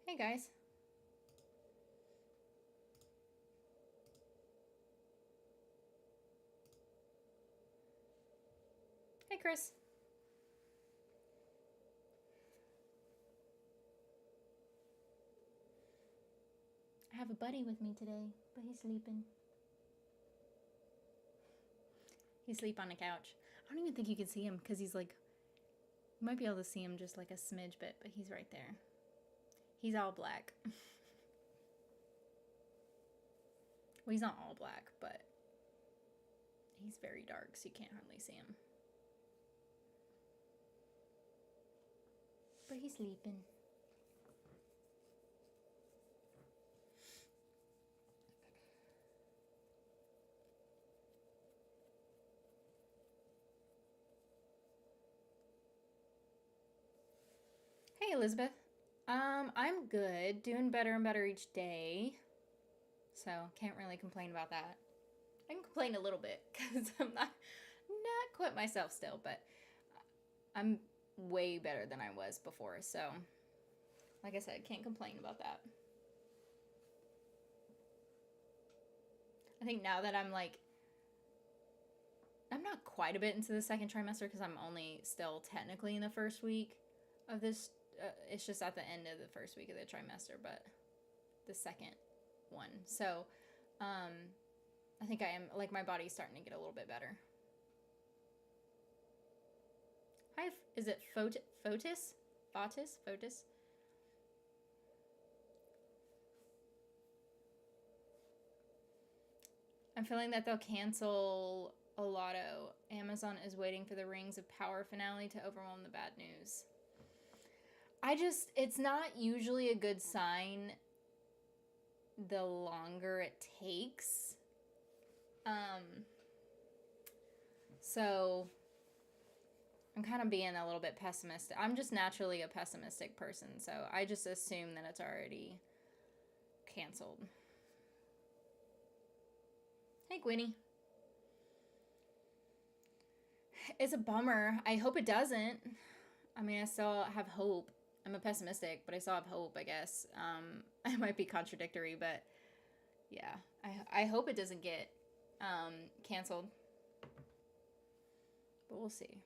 Hey guys. Hey Chris. I have a buddy with me today, but he's sleeping. He's asleep on the couch. I don't even think you can see him because he's like, you might be able to see him just like a smidge bit, but he's right there. He's all black. Well, he's not all black, but he's very dark, so you can't hardly see him. But he's sleeping. Hey Elizabeth. I'm good. Doing better and better each day. So can't really complain about that. I can complain a little bit because I'm not quite myself still, but I'm way better than I was before. So, like I said, can't complain about that. I think now that I'm not quite a bit into the second trimester because I'm only still technically in the first week of this. It's just at the end of the first week of the trimester, but the second one. So, I think I am, like, my body's starting to get a little bit better. Hi, is it Fotis? Fotis? I'm feeling that they'll cancel Lotto. Amazon is waiting for the Rings of Power finale to overwhelm the bad news. It's not usually a good sign the longer it takes. So I'm kind of being a little bit pessimistic. I'm just naturally a pessimistic person, so I just assume that it's already canceled. Hey, Gwynny. It's a bummer. I hope it doesn't. I mean, I still have hope. I'm a pessimistic, but I still have hope, I guess. I might be contradictory, but yeah. I hope it doesn't get canceled. But we'll see.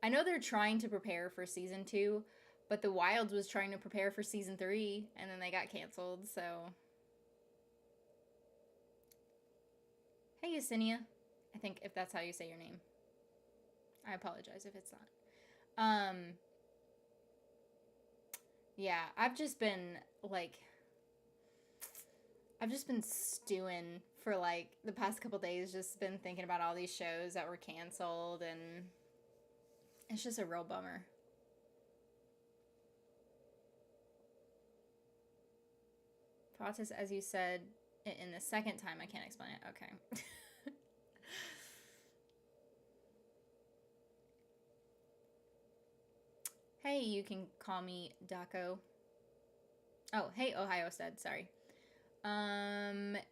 I know they're trying to prepare for season 2, but The Wilds was trying to prepare for season 3, and then they got canceled, so. Hey, Yesenia. I think if that's how you say your name. I apologize if it's not. Yeah, I've just been stewing for like the past couple days, just been thinking about all these shows that were canceled, and it's just a real bummer. Process, as you said in the second time, I can't explain it. Okay. Hey, you can call me Daco. Oh, hey, Ohio said, sorry.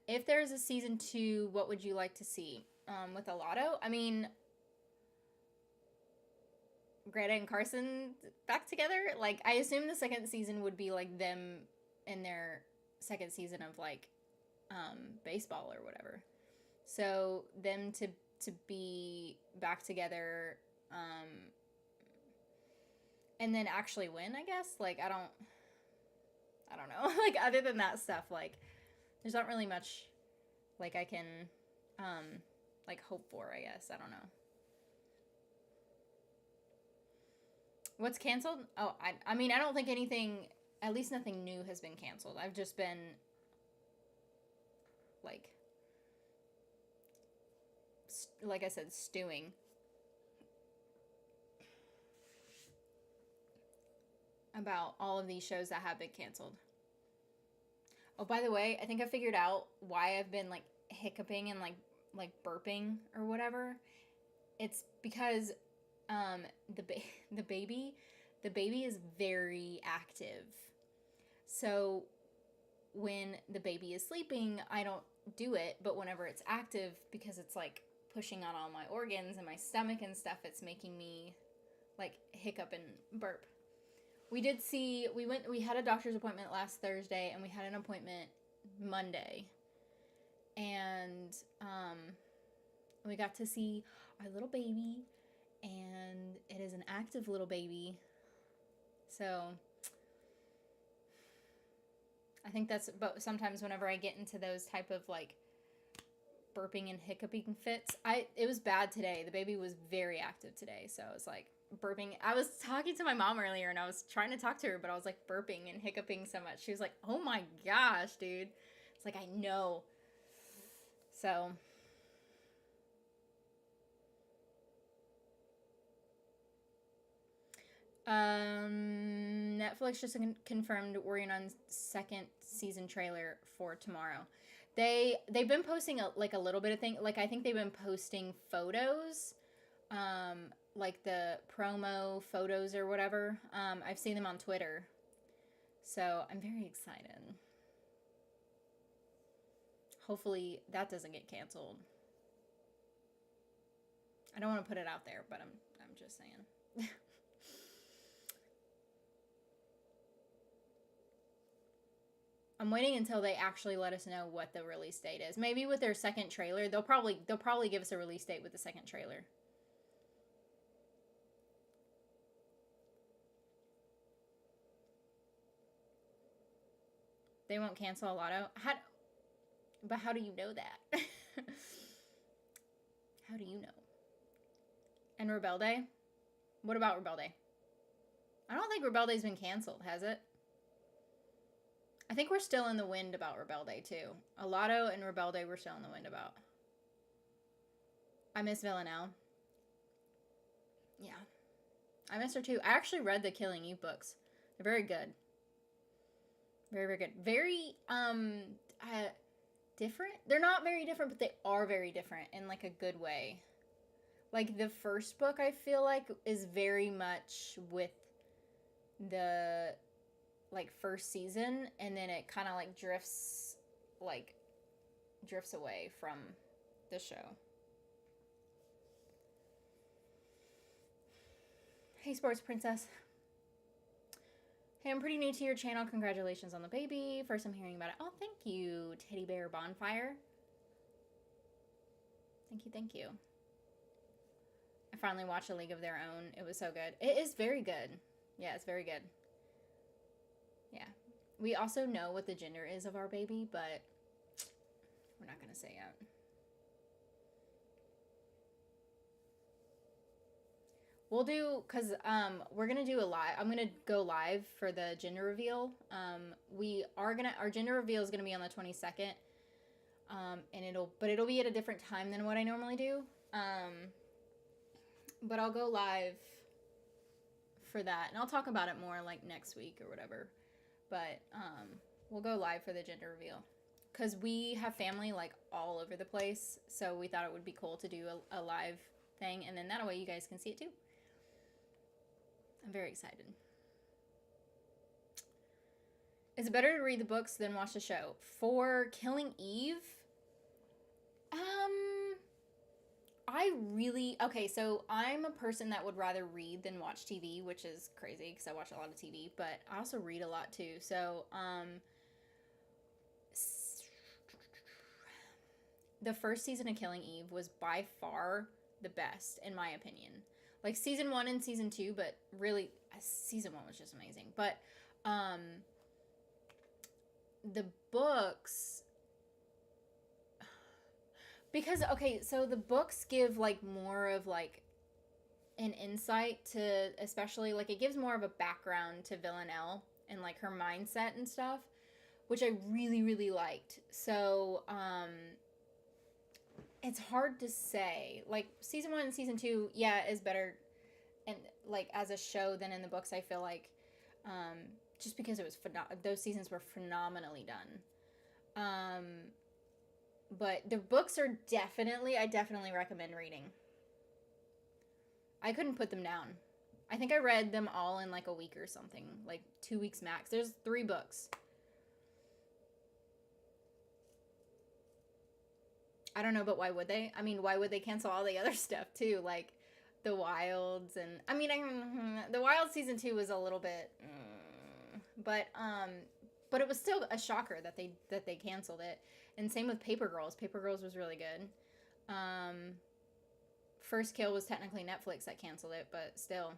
If there's a season 2, what would you like to see? With a Lotto? I mean, Greta and Carson back together? Like, I assume the second season would be like them in their second season of like baseball or whatever. So them to be back together, and then actually win, I guess. Like, I don't know. Like, other than that stuff, like, there's not really much like I can like hope for, I guess. I don't know. What's canceled? Oh, I mean, I don't think anything, at least nothing new has been canceled. I've just been like I said, stewing about all of these shows that have been canceled. Oh, by the way, I think I figured out why I've been like hiccuping and like burping or whatever. It's because the baby is very active. So when the baby is sleeping, I don't do it, but whenever it's active, because it's like pushing on all my organs and my stomach and stuff, it's making me like hiccup and burp, We had a doctor's appointment last Thursday, and we had an appointment Monday. And we got to see our little baby, and it is an active little baby. So I think but sometimes whenever I get into those type of like burping and hiccuping fits, it was bad today. The baby was very active today, so it was like burping. I was talking to my mom earlier, and I was trying to talk to her, but I was like burping and hiccuping so much. She was like, "Oh my gosh, dude!" It's like, I know. So Netflix just confirmed working on second season trailer for tomorrow. They've been posting a little bit of thing. Like, I think they've been posting photos, like the promo photos or whatever. I've seen them on Twitter, so I'm very excited. Hopefully that doesn't get canceled. I don't want to put it out there, but I'm just saying. I'm waiting until they actually let us know what the release date is. Maybe with their second trailer, they'll probably give us a release date with the second trailer. They won't cancel a lotto. But how do you know that? How do you know? And Rebelde Day? What about Rebelde Day? I don't think Rebelde Day's been canceled, has it? I think we're still in the wind about Rebelde Day too. A Lotto and Rebelde Day we're still in the wind about. I miss Villanelle. Yeah. I miss her too. I actually read the Killing Eve books. They're very good. Very, very good. Very, different. They're not very different, but they are very different in like a good way. Like the first book, I feel like is very much with the like first season, and then it kind of like drifts away from the show. Hey, Sports Princess. Hey, I'm pretty new to your channel. Congratulations on the baby. First I'm hearing about it. Oh, thank you, Teddy Bear Bonfire. Thank you, thank you. I finally watched A League of Their Own. It was so good. It is very good. Yeah, it's very good. Yeah. We also know what the gender is of our baby, but we're not going to say yet. We'll do, because we're going to do a live. I'm going to go live for the gender reveal. Our gender reveal is going to be on the 22nd. And it'll be at a different time than what I normally do. But I'll go live for that. And I'll talk about it more like next week or whatever. But we'll go live for the gender reveal. Because we have family like all over the place. So we thought it would be cool to do a live thing. And then that way you guys can see it too. I'm very excited. Is it better to read the books than watch the show? For Killing Eve, okay, so I'm a person that would rather read than watch TV, which is crazy because I watch a lot of TV, but I also read a lot too. So, the first season of Killing Eve was by far the best, in my opinion. Like season 1 and season 2, but really season 1 was just amazing. But the books, because okay, so the books give like more of like an insight to, especially like it gives more of a background to Villanelle and like her mindset and stuff, which I really, really liked. So it's hard to say. Like season 1 and season 2, yeah, is better, and like as a show than in the books. I feel like, just because it was those seasons were phenomenally done. But the books are I definitely recommend reading. I couldn't put them down. I think I read them all in like a week or something, like 2 weeks max. There's 3 books. I don't know, but why would they? I mean, why would they cancel all the other stuff too? Like, The Wilds, and I mean, the Wild season 2 was a little bit, but it was still a shocker that they canceled it. And same with Paper Girls. Paper Girls was really good. First Kill was technically Netflix that canceled it, but still.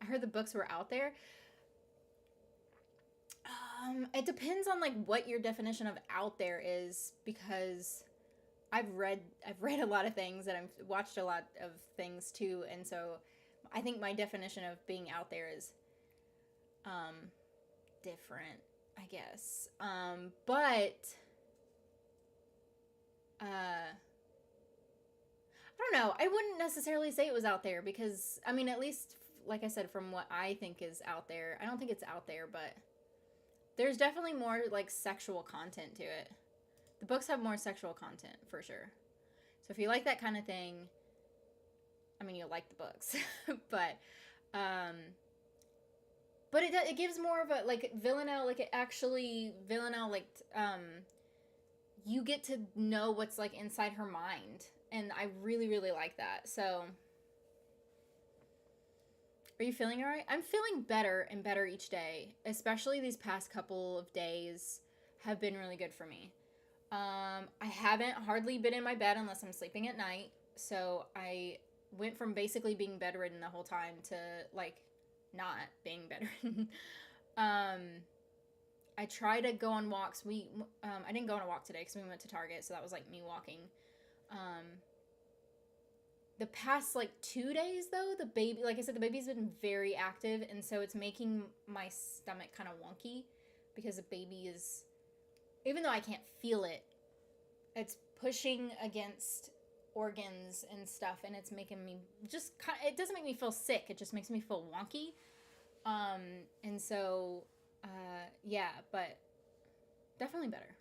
I heard the books were out there. It depends on like what your definition of out there is, because I've read a lot of things, and I've watched a lot of things too, and so I think my definition of being out there is different, I guess. But I don't know. I wouldn't necessarily say it was out there, because I mean, at least like I said, from what I think is out there, I don't think it's out there, but there's definitely more like sexual content to it. The books have more sexual content for sure. So if you like that kind of thing, I mean, you'll like the books. but it gives more of a like Villanelle, like it actually Villanelle, like you get to know what's like inside her mind, and I really really like that. So are you feeling all right? I'm feeling better and better each day, especially these past couple of days have been really good for me. I haven't hardly been in my bed unless I'm sleeping at night. So I went from basically being bedridden the whole time to like not being bedridden. I try to go on walks. I didn't go on a walk today because we went to Target, so that was like me walking. The past like 2 days though, the baby, like I said, the baby's been very active, and so it's making my stomach kind of wonky, because the baby is, even though I can't feel it, it's pushing against organs and stuff, and it's making me just kind of, it doesn't make me feel sick, it just makes me feel wonky. And so yeah, but definitely better.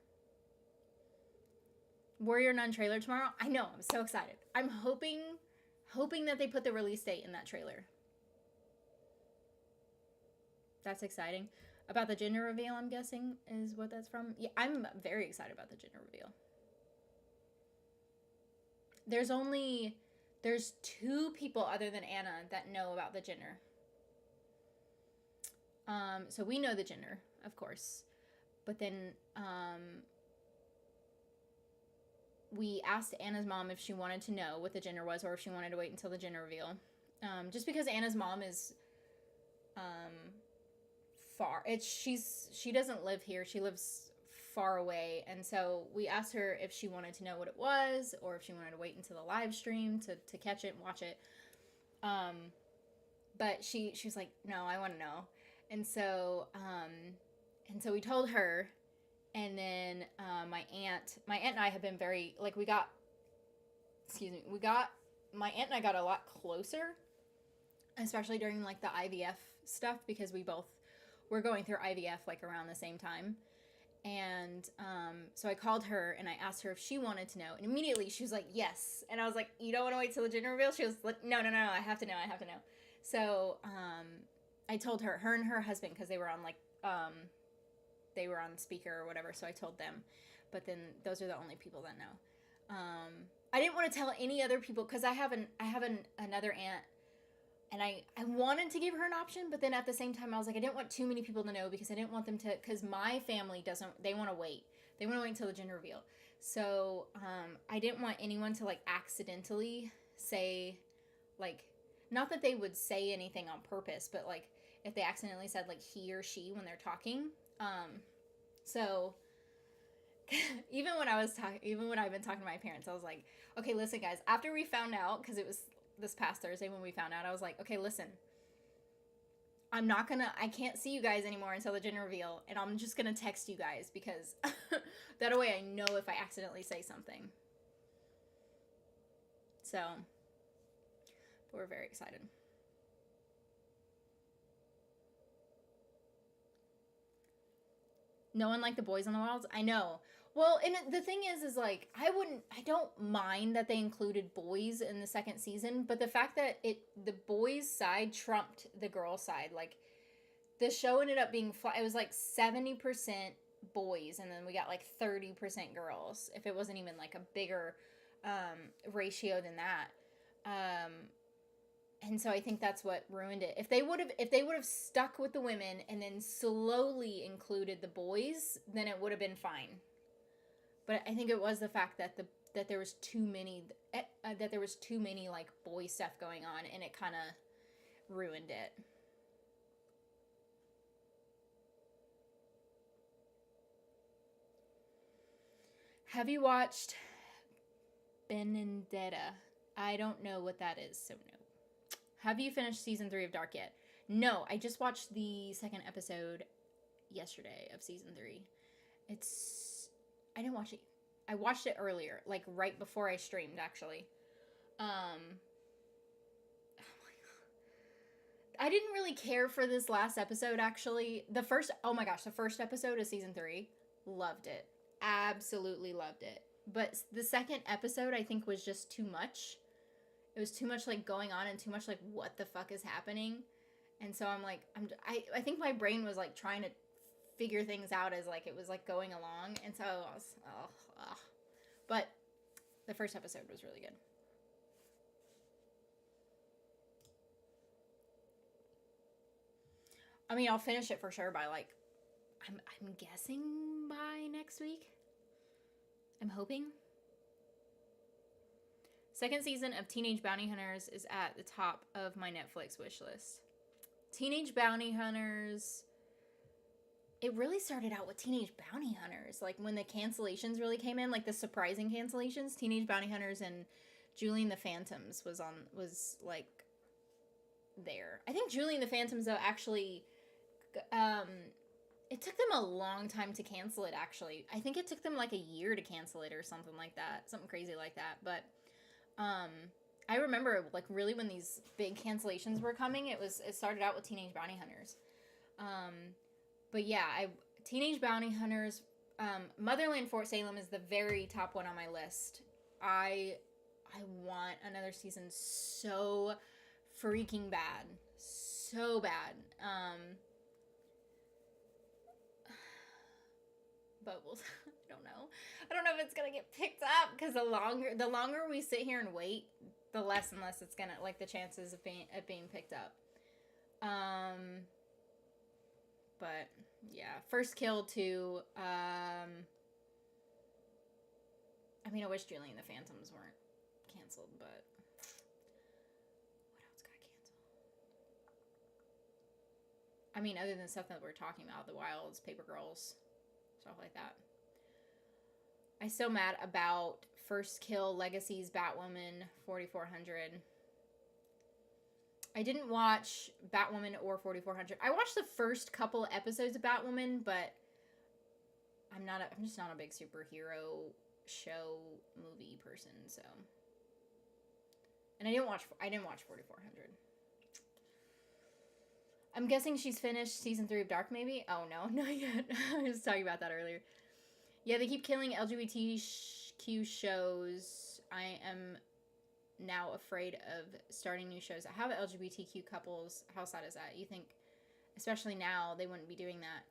Warrior Nun trailer tomorrow. I know, I'm so excited. I'm hoping that they put the release date in that trailer. That's exciting. About the gender reveal, I'm guessing, is what that's from. Yeah, I'm very excited about the gender reveal. There's 2 people other than Anna that know about the gender. So we know the gender, of course. But then, we asked Anna's mom if she wanted to know what the gender was, or if she wanted to wait until the gender reveal. Just because Anna's mom is far. She doesn't live here. She lives far away, and so we asked her if she wanted to know what it was, or if she wanted to wait until the live stream to catch it and watch it. But she was like, no, I want to know. And so we told her. And then my aunt and I have been very, like, my aunt and I got a lot closer, especially during like the IVF stuff, because we're going through IVF like around the same time. And so I called her and I asked her if she wanted to know, and immediately she was like, yes. And I was like, you don't want to wait till the gender reveal? She was like, no, I have to know. So I told her and her husband, because they were on like they were on speaker or whatever, so I told them. But then those are the only people that know. I didn't want to tell any other people, because I have another aunt, and I wanted to give her an option, but then at the same time I was like, I didn't want too many people to know, because I didn't want them to, because my family they want to wait until the gender reveal. So I didn't want anyone to like accidentally say, like, not that they would say anything on purpose, but like if they accidentally said like he or she when they're talking. So even when I've been talking to my parents, I was like, okay, listen guys, after we found out, because it was this past Thursday when we found out, I was like, okay, listen, I can't see you guys anymore until the gender reveal, and I'm just gonna text you guys, because that way I know if I accidentally say something. So, but we're very excited. No one liked the boys on the wilds? I know. Well, and the thing is like, I don't mind that they included boys in the second season, but the fact that the boys' side trumped the girls' side, like, the show ended up being, it was like 70% boys, and then we got like 30% girls, if it wasn't even like a bigger ratio than that. Um, and so I think that's what ruined it. If they would have stuck with the women and then slowly included the boys, then it would have been fine. But I think it was the fact that there was too many like boy stuff going on, and it kind of ruined it. Have you watched Benedetta? I don't know what that is, so no. Have you finished season 3 of Dark yet? No, I just watched the second episode yesterday of season 3. I didn't watch it. I watched it earlier, like right before I streamed, actually. Oh my God. I didn't really care for this last episode, actually. The first episode of season 3, loved it. Absolutely loved it. But the second episode, I think, was just too much. It was too much, like, going on and too much, like, what the fuck is happening? And so I'm like, I think my brain was, like, trying to figure things out as, like, it was, like, going along. And so I was, But the first episode was really good. I mean, I'll finish it for sure by, like, I'm guessing by next week. I'm hoping. Second season of Teenage Bounty Hunters is at the top of my Netflix wish list. Teenage Bounty Hunters, it really started out with Teenage Bounty Hunters. Like, when the cancellations really came in, like the surprising cancellations, Teenage Bounty Hunters and Julie and the Phantoms was like there. I think Julie and the Phantoms, though, actually, it took them a long time to cancel it, actually. I think it took them like a year to cancel it or something like that. Something crazy like that. But I remember, like, really when these big cancellations were coming, it started out with Teenage Bounty Hunters. But yeah, Teenage Bounty Hunters, Motherland Fort Salem is the very top one on my list. I want another season so freaking bad. So bad. But I don't know if it's gonna get picked up, because the longer we sit here and wait, the less and less it's gonna, like, the chances of being picked up. But yeah, First Kill 2. I mean, I wish Julie and the Phantoms weren't canceled, but what else got canceled? I mean, other than stuff that we're talking about, The Wilds, Paper Girls, stuff like that. I'm so mad about First Kill, Legacy's Batwoman 4400. I didn't watch Batwoman or 4400. I watched the first couple episodes of Batwoman, but I'm just not a big superhero show movie person, so. And I didn't watch 4400. I'm guessing she's finished season 3 of Dark, maybe? Oh, no, not yet. I was talking about that earlier. Yeah, they keep killing LGBTQ shows. I am now afraid of starting new shows that have LGBTQ couples. How sad is that? You think, especially now, they wouldn't be doing that.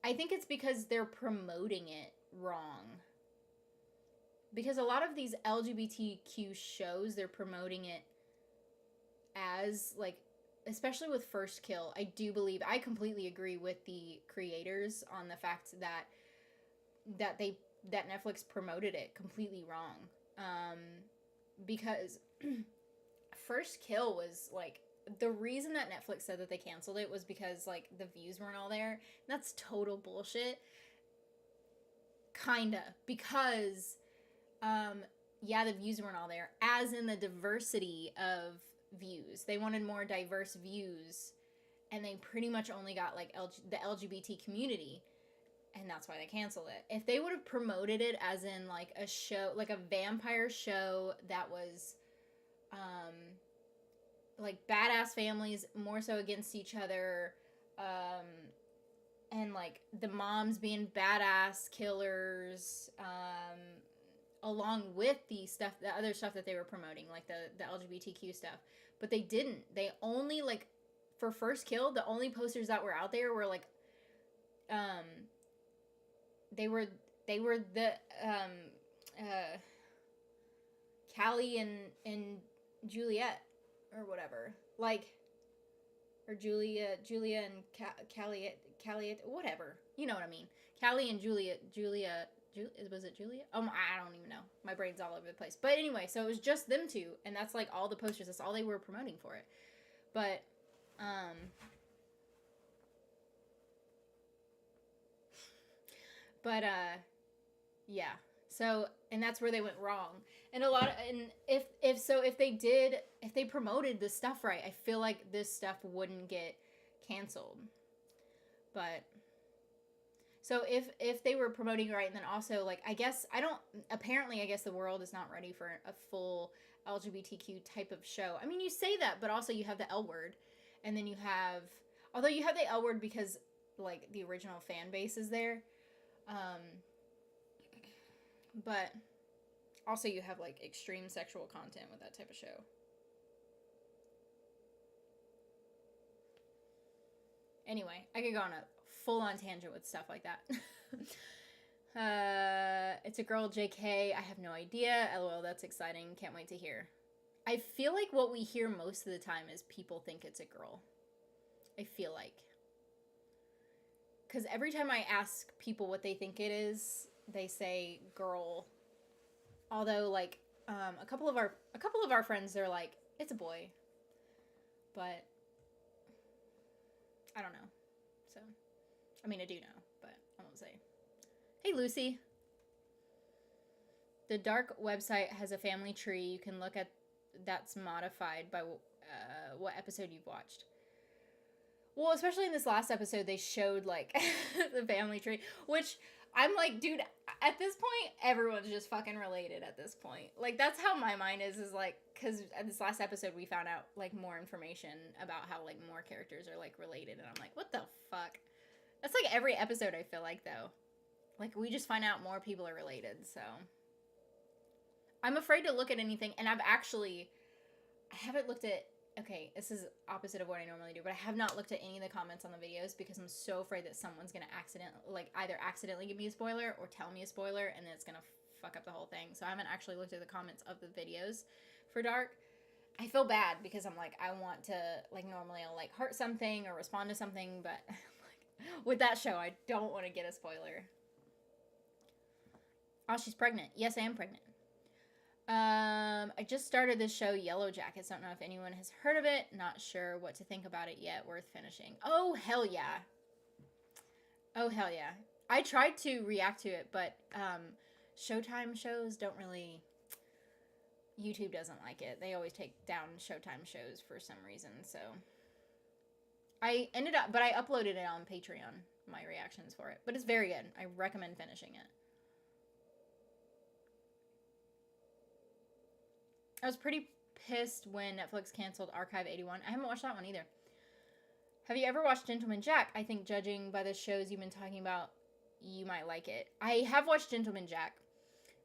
I think it's because they're promoting it wrong. Because a lot of these LGBTQ shows, they're promoting it as, like, especially with First Kill, I completely agree with the creators on the fact that Netflix promoted it completely wrong. Because First Kill was, like, the reason that Netflix said that they canceled it was because, like, the views weren't all there. That's total bullshit. Kinda. Because, yeah, the views weren't all there. As in the diversity of views. They wanted more diverse views. And they pretty much only got, like, the LGBT community. And that's why they canceled it. If they would have promoted it as in, like, a show, like a vampire show that was, like, badass families more so against each other, and, like, the moms being badass killers, along with the other stuff that they were promoting, like the LGBTQ stuff. But they didn't. They only, like, for First Kill, the only posters that were out there were, like, they were the Callie and Juliet or whatever. Like, or Julia and Callie, whatever. You know what I mean. Callie and Julia, was it Julia? I don't even know. My brain's all over the place. But anyway, so it was just them two, and that's like all the posters. That's all they were promoting for it. But, yeah. So, and that's where they went wrong. And if they promoted this stuff right, I feel like this stuff wouldn't get canceled. But so if they were promoting right, and then also like I guess the world is not ready for a full LGBTQ type of show. I mean, you say that, but also you have the L word, and then you have the L word because like the original fan base is there. But also you have like extreme sexual content with that type of show. Anyway, I could go on a full-on tangent with stuff like that. It's a girl, JK. I have no idea. LOL, that's exciting. Can't wait to hear. I feel like what we hear most of the time is people think it's a girl. I feel like. Because every time I ask people what they think it is, they say girl. Although, like, a couple of our friends, they're like, it's a boy. But I don't know. So, I mean, I do know, but I won't say. Hey, Lucy. The Dark website has a family tree you can look at that's modified by what episode you've watched. Well, especially in this last episode, they showed, like, the family tree, which I'm like, dude, at this point, everyone's just fucking related at this point. Like, that's how my mind is like, because in this last episode, we found out, like, more information about how, like, more characters are, like, related, and I'm like, what the fuck? That's, like, every episode, I feel like, though. Like, we just find out more people are related, so. I'm afraid to look at anything, and I haven't looked at, okay, this is opposite of what I normally do, but I have not looked at any of the comments on the videos because I'm so afraid that someone's going to either accidentally give me a spoiler or tell me a spoiler, and then it's going to fuck up the whole thing. So I haven't actually looked at the comments of the videos for Dark. I feel bad because I'm like, I want to, like, normally I'll, like, heart something or respond to something, but like, with that show, I don't want to get a spoiler. Oh, she's pregnant. Yes, I am pregnant. I just started this show, Yellow Jackets. Don't know if anyone has heard of it. Not sure what to think about it yet. Worth finishing. Oh, hell yeah. Oh, hell yeah. I tried to react to it, but Showtime shows don't really... YouTube doesn't like it. They always take down Showtime shows for some reason, so... I uploaded it on Patreon, my reactions for it. But it's very good. I recommend finishing it. I was pretty pissed when Netflix canceled Archive 81. I haven't watched that one either. Have you ever watched Gentleman Jack? I think judging by the shows you've been talking about, you might like it. I have watched Gentleman Jack.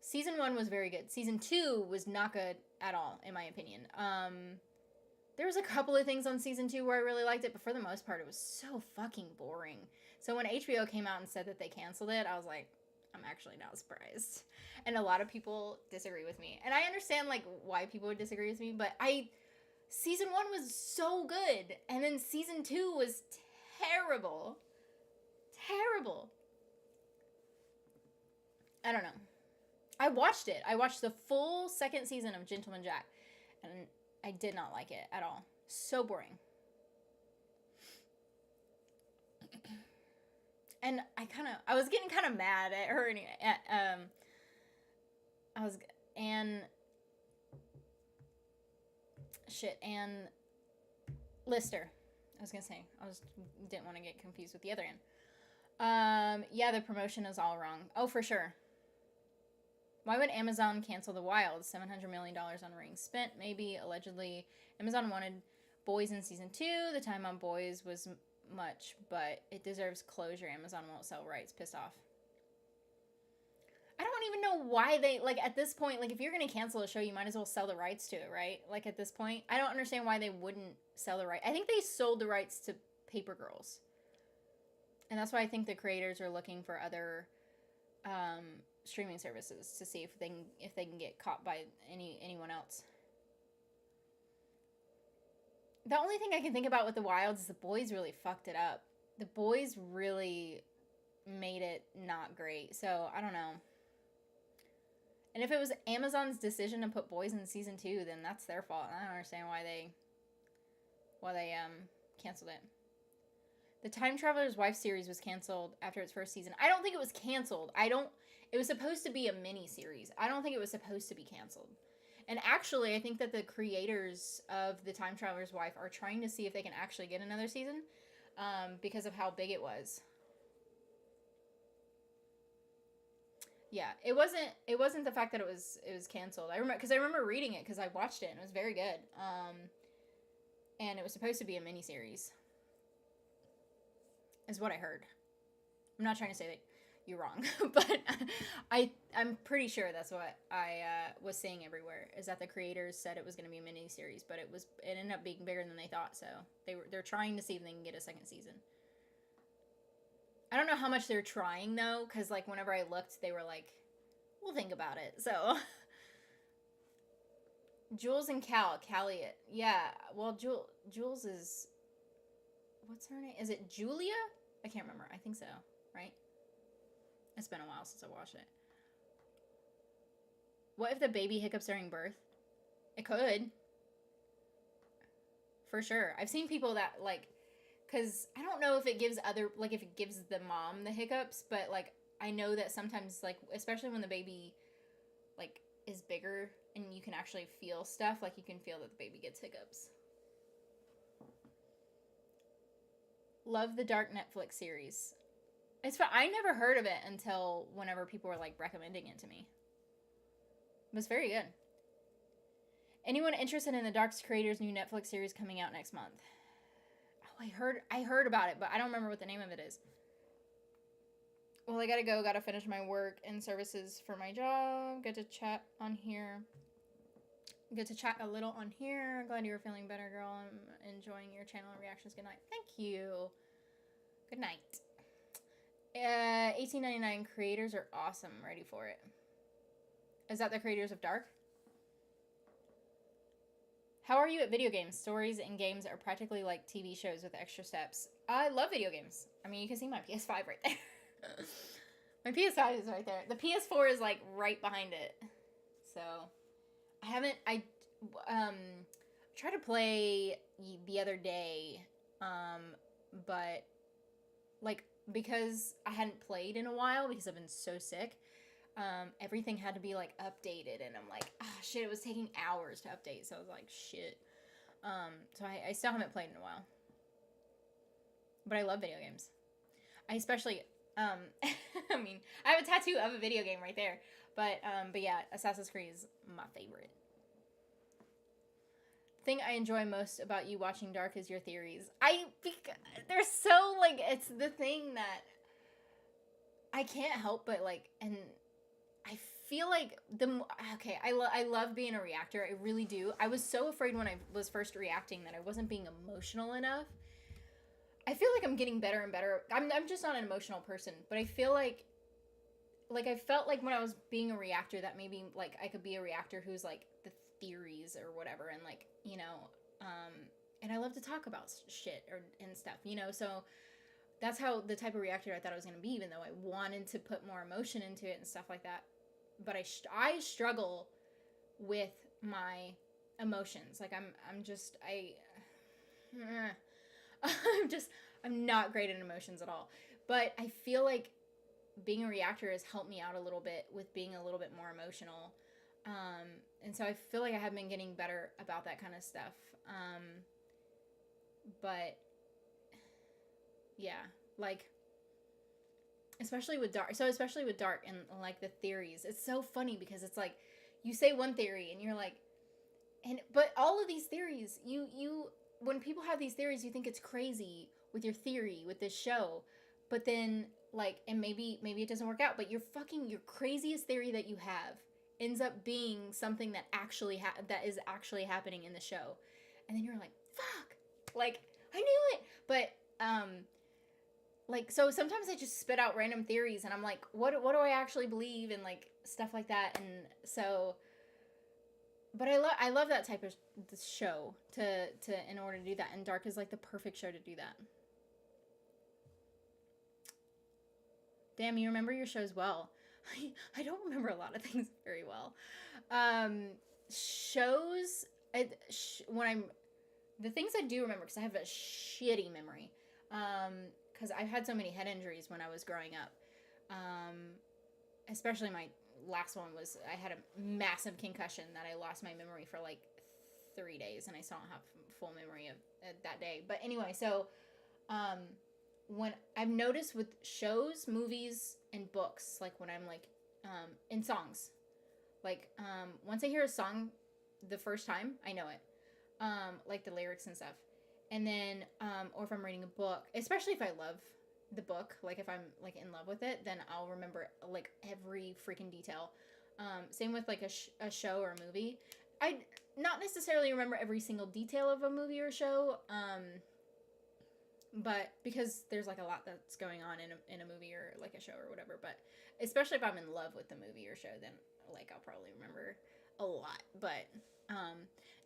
Season 1 was very good. Season 2 was not good at all, in my opinion. There was a couple of things on Season 2 where I really liked it, but for the most part, it was so fucking boring. So when HBO came out and said that they canceled it, I was like, I'm actually not surprised. And a lot of people disagree with me. And I understand, like, why people would disagree with me, but Season 1 was so good. And then Season 2 was terrible. Terrible. I don't know. I watched it. I watched the full second season of Gentleman Jack. And I did not like it at all. So boring. And I was getting kind of mad at her anyway. And Lister. I was gonna say, didn't want to get confused with the other end. Yeah, the promotion is all wrong. Oh, for sure. Why would Amazon cancel The Wild? $700 million on rings spent, maybe, allegedly. Amazon wanted Boys in season 2. The time on Boys was much, but it deserves closure. Amazon won't sell rights. Pissed off. I don't even know why they, like, at this point, like, if you're going to cancel a show, you might as well sell the rights to it, right? Like, at this point, I don't understand why they wouldn't sell the rights. I think they sold the rights to Paper Girls. And that's why I think the creators are looking for other streaming services to see if they can get caught by anyone else. The only thing I can think about with The Wilds is the boys really fucked it up. The boys really made it not great. So I don't know. And if it was Amazon's decision to put boys in season 2, then that's their fault. I don't understand why they canceled it. The Time Traveler's Wife series was canceled after its first season. I don't think it was canceled. It was supposed to be a mini series. I don't think it was supposed to be canceled. And actually, I think that the creators of The Time Traveler's Wife are trying to see if they can actually get another season, because of how big it was. Yeah, it wasn't the fact that it was canceled. I remember reading it because I watched it and it was very good. And it was supposed to be a mini series, is what I heard. I'm not trying to say that you're wrong, but I'm pretty sure that's what I was seeing everywhere, is that the creators said it was going to be a mini series, but it ended up being bigger than they thought. So they're trying to see if they can get a second season. I don't know how much they're trying though, because like whenever I looked, they were like, "We'll think about it." So Jules and Calliot, yeah. Well, Jules is, what's her name? Is it Julia? I can't remember. I think so. Right? It's been a while since I watched it. What if the baby hiccups during birth? It could. For sure. I've seen people that, like, because I don't know if it gives if it gives the mom the hiccups, but, like, I know that sometimes, like, especially when the baby, like, is bigger and you can actually feel stuff, like, you can feel that the baby gets hiccups. Love the Dark Netflix series. I never heard of it until whenever people were, like, recommending it to me. It was very good. Anyone interested in the Dark's creator's new Netflix series coming out next month? Oh, I heard about it, but I don't remember what the name of it is. Well, I gotta go. Gotta finish my work and services for my job. Get to chat on here. Get to chat a little on here. Glad you were feeling better, girl. I'm enjoying your channel and reactions. Good night. Thank you. Good night. $18.99 creators are awesome. Ready for it. Is that the creators of Dark? How are you at video games? Stories and games are practically like TV shows with extra steps. I love video games. I mean, you can see my PS5 right there. My PS5 is right there. The PS4 is like right behind it. So I tried to play the other day, but like, because I hadn't played in a while because I've been so sick, everything had to be like updated, and I'm like, oh shit, it was taking hours to update, so I was like, shit. So I still haven't played in a while, but I love video games. I especially, I mean, I have a tattoo of a video game right there, but yeah, Assassin's Creed is my favorite. The thing I enjoy most about you watching Dark is your theories. They're so, like, it's the thing that I can't help but, like, and I feel like I love being a reactor. I really do. I was so afraid when I was first reacting that I wasn't being emotional enough. I feel like I'm getting better and better. I'm just not an emotional person, but I feel like I felt like when I was being a reactor that maybe, like, I could be a reactor who's, like, the theories or whatever, and, like, you know, and I love to talk about shit and stuff, you know, so that's how the type of reactor I thought I was going to be, even though I wanted to put more emotion into it and stuff like that. But I struggle with my emotions. Like, I'm not great at emotions at all. But I feel like being a reactor has helped me out a little bit with being a little bit more emotional. And so I feel like I have been getting better about that kind of stuff. But yeah, like, especially with Dark and, like, the theories, it's so funny because it's like, you say one theory and you're like, but all of these theories, when people have these theories, you think it's crazy with your theory with this show, but then, like, and maybe it doesn't work out, but your craziest theory that you have ends up being something that that is actually happening in the show, and then you're like, fuck, like, I knew it. But like, so sometimes I just spit out random theories and I'm like, what do I actually believe, and like stuff like that. And so, but I love that type of show in order to do that. And Dark is like the perfect show to do that. Damn, you remember your shows well. I don't remember a lot of things very well. Shows, when I'm, the things I do remember, because I have a shitty memory, because I've had so many head injuries when I was growing up. Especially my last one was, I had a massive concussion that I lost my memory for like 3 days, and I still don't have full memory of that day. But anyway, so when I've noticed with shows, movies, and books, like when I'm like in songs, like once I hear a song the first time, I know it, like the lyrics and stuff. And then or if I'm reading a book, especially if I love the book, like if I'm like in love with it, then I'll remember like every freaking detail. Same with like a show or a movie. I not necessarily remember every single detail of a movie or show, but because there's like a lot that's going on in a movie or like a show or whatever. But especially if I'm in love with the movie or show, then like I'll probably remember a lot. But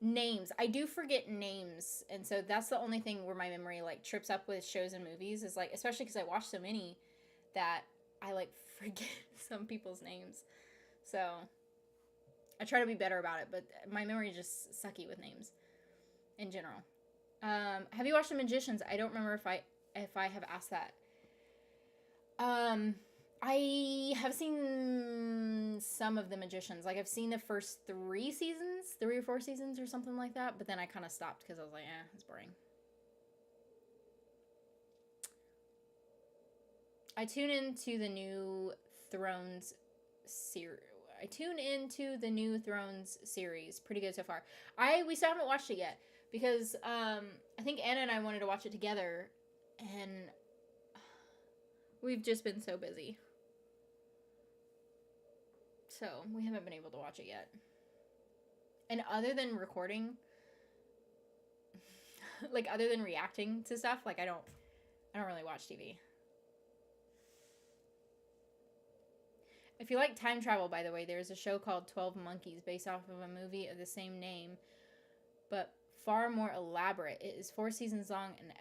names, I do forget names, and so that's the only thing where my memory like trips up with shows and movies, is like, especially because I watch so many that I like forget some people's names. So I try to be better about it, but my memory is just sucky with names in general. Have you watched The Magicians? I don't remember if I have asked that. I have seen some of The Magicians. Like, I've seen the first 3 or 4 seasons or something like that, but then I kind of stopped because I was like, it's boring. I tune into the new Thrones series. Pretty good so far. We still haven't watched it yet because I think Anna and I wanted to watch it together, and we've just been so busy. So we haven't been able to watch it yet. And other than recording, like other than reacting to stuff, like I don't really watch TV. If you like time travel, by the way, there's a show called 12 Monkeys based off of a movie of the same name, but far more elaborate. It is 4 seasons long and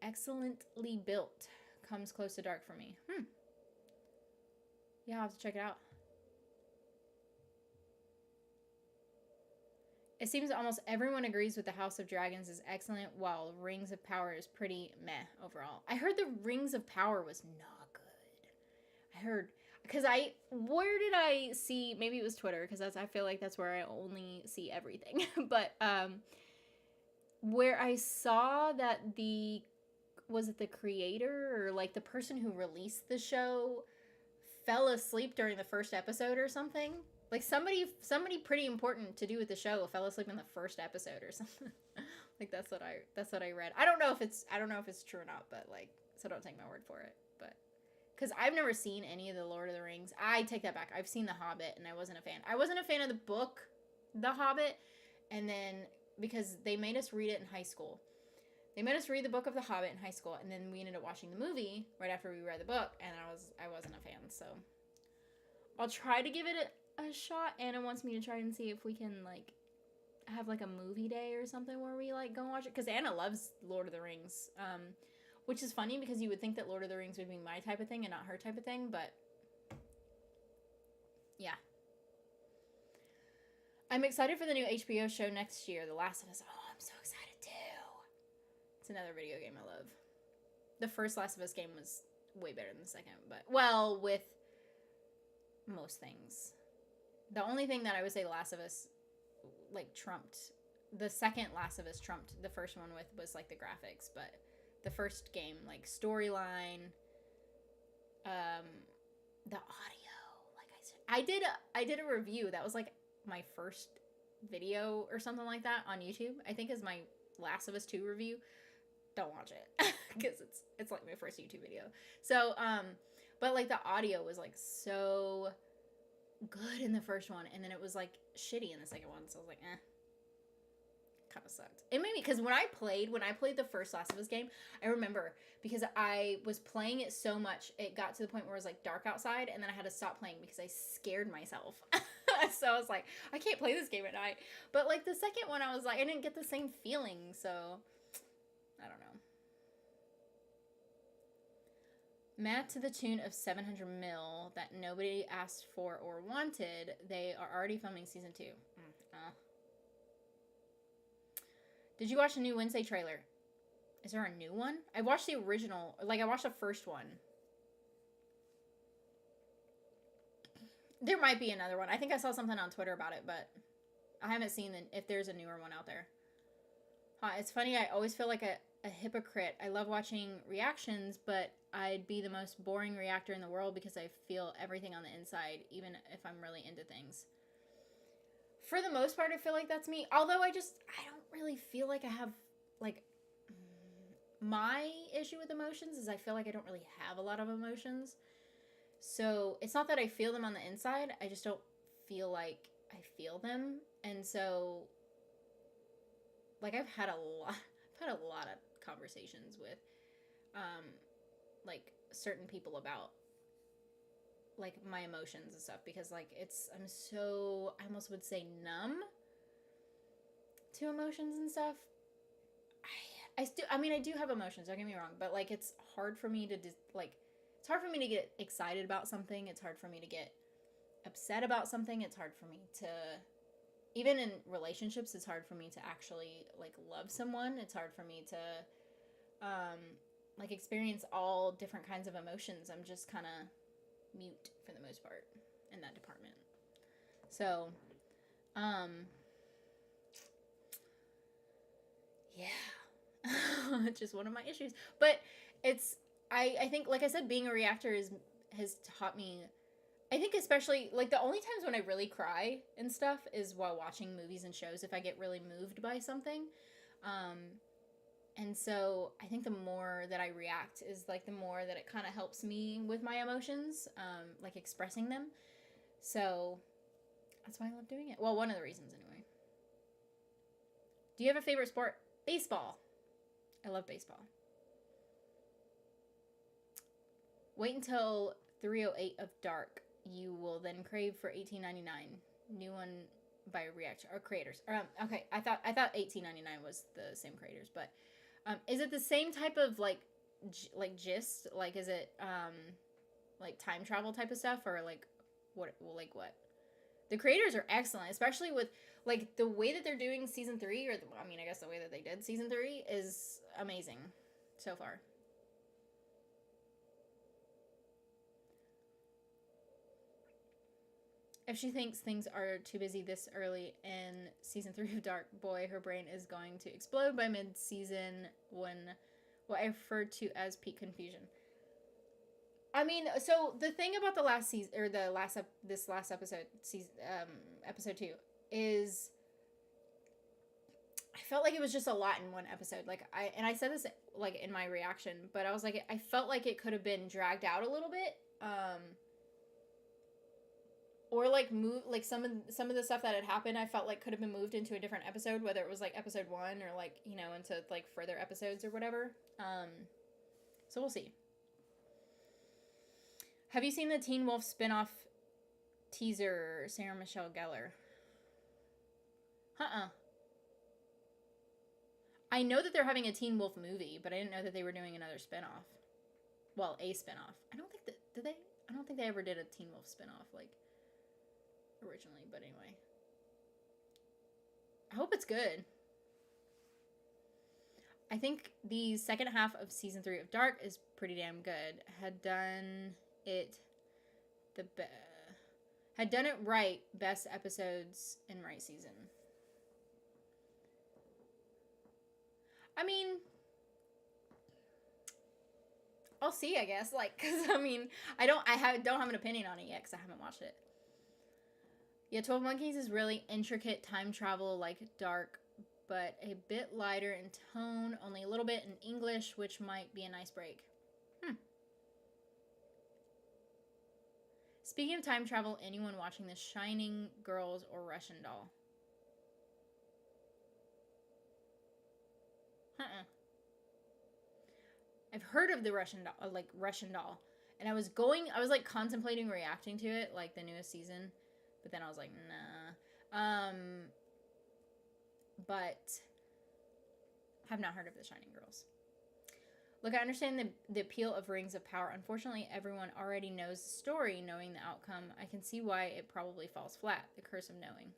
excellently built. Comes close to dark for me. Yeah, I'll have to check it out. It seems almost everyone agrees with the House of Dragons is excellent, while Rings of Power is pretty meh overall. I heard the Rings of Power was not good. I heard, because where did I see, maybe it was Twitter, because I feel like that's where I only see everything. But where I saw that was it the creator or like the person who released the show fell asleep during the first episode or something. Like somebody pretty important to do with the show fell asleep in the first episode or something. Like that's what I read. I don't know if it's true or not, but like, so don't take my word for it. But because I've never seen any of the Lord of the Rings. I take that back. I've seen The Hobbit and I wasn't a fan. I wasn't a fan of the book, The Hobbit, and then because they made us read it in high school. They made us read the book of The Hobbit in high school, and then we ended up watching the movie right after we read the book, and I wasn't a fan. So I'll try to give it a shot. Anna wants me to try and see if we can like have like a movie day or something where we like go and watch it, because Anna loves Lord of the Rings, which is funny because you would think that Lord of the Rings would be my type of thing and not her type of thing, but yeah. I'm excited for the new HBO show next year, The Last of Us. Oh, I'm so excited too. It's another video game I love. The first Last of Us game was way better than the second, but well, with most things. The only thing that I would say Last of Us like trumped, the second Last of Us trumped the first one with was like the graphics, but the first game, like storyline, the audio, like I said, I did a review that was like my first video or something like that on YouTube. I think is my Last of Us 2 review. Don't watch it because it's like my first YouTube video. So but like the audio was like so good in the first one, and then it was like shitty in the second one, so I was like, kind of sucked. It made me, because when I played the first Last of Us game, I remember because I was playing it so much, it got to the point where it was like dark outside, and then I had to stop playing because I scared myself. So I was like, I can't play this game at night. But like the second one, I was like, I didn't get the same feeling. So I don't know. Mad to the tune of 700 mil that nobody asked for or wanted. They are already filming season 2. Did you watch the new Wednesday trailer? Is there a new one? I watched the original. Like, I watched the first one. There might be another one. I think I saw something on Twitter about it, but I haven't seen if there's a newer one out there. It's funny. I always feel like a hypocrite. I love watching reactions, but I'd be the most boring reactor in the world because I feel everything on the inside, even if I'm really into things. For the most part, I feel like that's me. Although I don't really feel like I have, like, my issue with emotions is I feel like I don't really have a lot of emotions. So it's not that I feel them on the inside. I just don't feel like I feel them. And so, like, I've had a lot of conversations with, like, certain people about, like, my emotions and stuff, because, like, I almost would say numb to emotions and stuff. I do have emotions, don't get me wrong, but, like, it's hard for me to it's hard for me to get excited about something. It's hard for me to get upset about something. It's hard for me to, even in relationships, it's hard for me to actually, like, love someone. It's hard for me to, like, experience all different kinds of emotions. I'm just kind of mute for the most part in that department. So, yeah, just one of my issues. But I think, like I said, being a reactor has taught me, I think especially, like, the only times when I really cry and stuff is while watching movies and shows, if I get really moved by something. And so I think the more that I react is, like, the more that it kind of helps me with my emotions, like, expressing them. So that's why I love doing it. Well, one of the reasons, anyway. Do you have a favorite sport? Baseball. I love baseball. Wait until 308 of dark. You will then crave for $18.99. New one by Reactor or creators. Okay, I thought $18.99 was the same creators, but is it the same type of like gist? Like, is it like time travel type of stuff, or like what? What? The creators are excellent, especially with like the way that they're doing season 3, or I guess the way that they did season 3 is amazing so far. If she thinks things are too busy this early in season 3 of Dark, boy, her brain is going to explode by mid-season when what I refer to as peak confusion. I mean, so the thing about the last season, or this last episode, episode 2, is I felt like it was just a lot in one episode. Like, I said this like in my reaction, but I was like, I felt like it could have been dragged out a little bit. Or like move, like some of the stuff that had happened, I felt like could have been moved into a different episode, whether it was like episode 1 or like, you know, into like further episodes or whatever. So we'll see. Have you seen the Teen Wolf spinoff teaser, Sarah Michelle Gellar? I know that they're having a Teen Wolf movie, but I didn't know that they were doing another spinoff. Well, a spinoff. I don't think that, did they? I don't think they ever did a Teen Wolf spinoff, like, originally, but anyway. I hope it's good. I think the second half of season 3 of Dark is pretty damn good. Had done it right, best episodes in right season. I mean, I'll see, I guess, like, because I mean, I don't have an opinion on it yet because I haven't watched it. Yeah, 12 Monkeys is really intricate time travel, like Dark, but a bit lighter in tone, only a little bit in English, which might be a nice break. Speaking of time travel, anyone watching The Shining, Girls, or Russian Doll? I've heard of the Russian doll, like Russian doll, and I was like contemplating reacting to it, like the newest season, but then I was like, nah. But have not heard of the Shining Girls. Look, I understand the appeal of Rings of Power. Unfortunately, everyone already knows the story, knowing the outcome. I can see why it probably falls flat. The curse of knowing.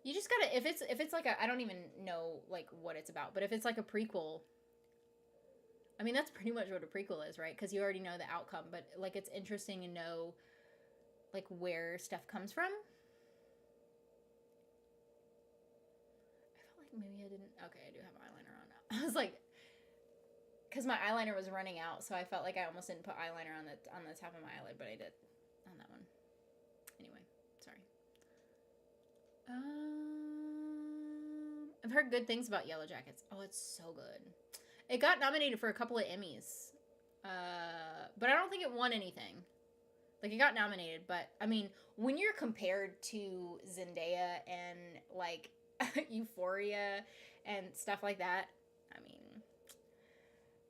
You just gotta, if it's like a, I don't even know like what it's about, but if it's like a prequel, I mean that's pretty much what a prequel is, right? Because you already know the outcome, but like it's interesting to know like where stuff comes from. I felt like maybe I didn't. Okay, I do have eyeliner on now. I was like, because my eyeliner was running out, so I felt like I almost didn't put eyeliner on the top of my eyelid, but I did on that one. Anyway, sorry. I've heard good things about Yellow Jackets. Oh, it's so good. It got nominated for a couple of Emmys. But I don't think it won anything. Like, it got nominated, but, I mean, when you're compared to Zendaya and, like, Euphoria and stuff like that, I mean,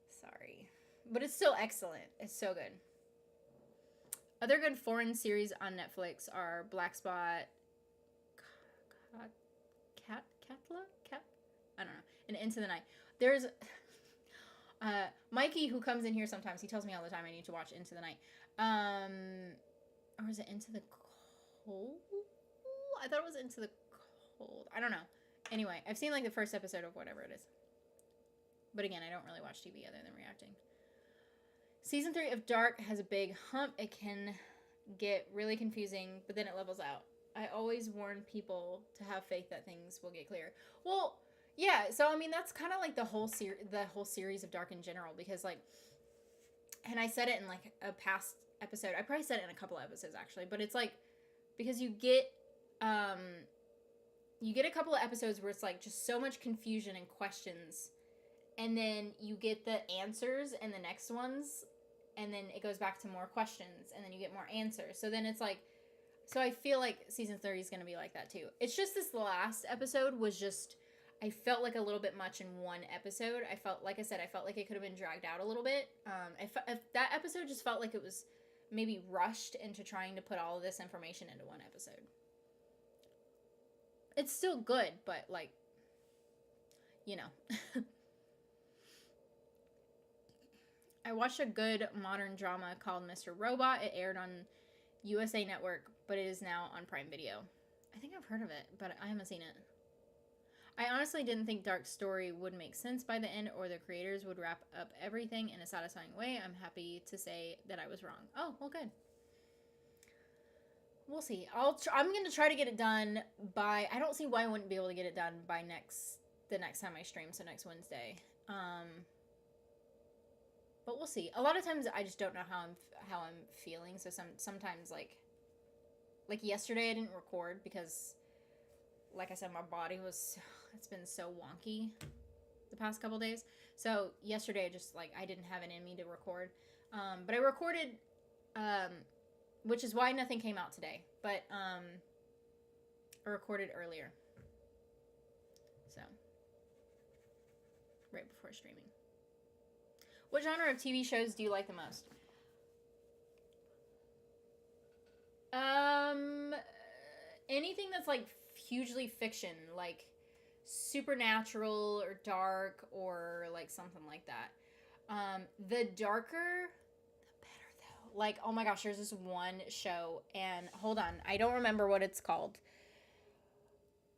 sorry. But it's still excellent. It's so good. Other good foreign series on Netflix are Black Spot, I don't know, and Into the Night. There's Mikey, who comes in here sometimes, he tells me all the time I need to watch Into the Night. Or is it Into the Cold? I thought it was Into the Cold. I don't know. Anyway, I've seen like the first episode of whatever it is. But again, I don't really watch TV other than reacting. Season 3 of Dark has a big hump. It can get really confusing, but then it levels out. I always warn people to have faith that things will get clear. Well, yeah, so I mean that's kind of like the whole series of Dark in general, because like, and I said it in like a past episode. I probably said it in a couple of episodes actually, but it's like because you get a couple of episodes where it's like just so much confusion and questions, and then you get the answers in the next ones, and then it goes back to more questions, and then you get more answers. So then it's like, so I feel like season 30 is going to be like that too. It's just this last episode was just, I felt like a little bit much in one episode. I felt, like I said, I felt like it could have been dragged out a little bit. That episode just felt like it was maybe rushed into trying to put all of this information into one episode. It's still good, but like, you know. I watched a good modern drama called Mr. Robot. It aired on USA Network, but it is now on Prime Video. I think I've heard of it, but I haven't seen it. I honestly didn't think Dark's story would make sense by the end, or the creators would wrap up everything in a satisfying way. I'm happy to say that I was wrong. Oh, well, good. We'll see. I'm going to try to get it done by, I don't see why I wouldn't be able to get it done by the next time I stream, so next Wednesday. But we'll see. A lot of times I just don't know how I'm feeling, so sometimes like yesterday I didn't record because, like I said, my body it's been so wonky the past couple days. So yesterday I didn't have it in me to record. But I recorded, which is why nothing came out today. But I recorded earlier. So, right before streaming. What genre of TV shows do you like the most? Anything that's like hugely fiction, like supernatural or dark or like something like that. The darker, the better though. Like, oh my gosh, there's this one show, and hold on, I don't remember what it's called.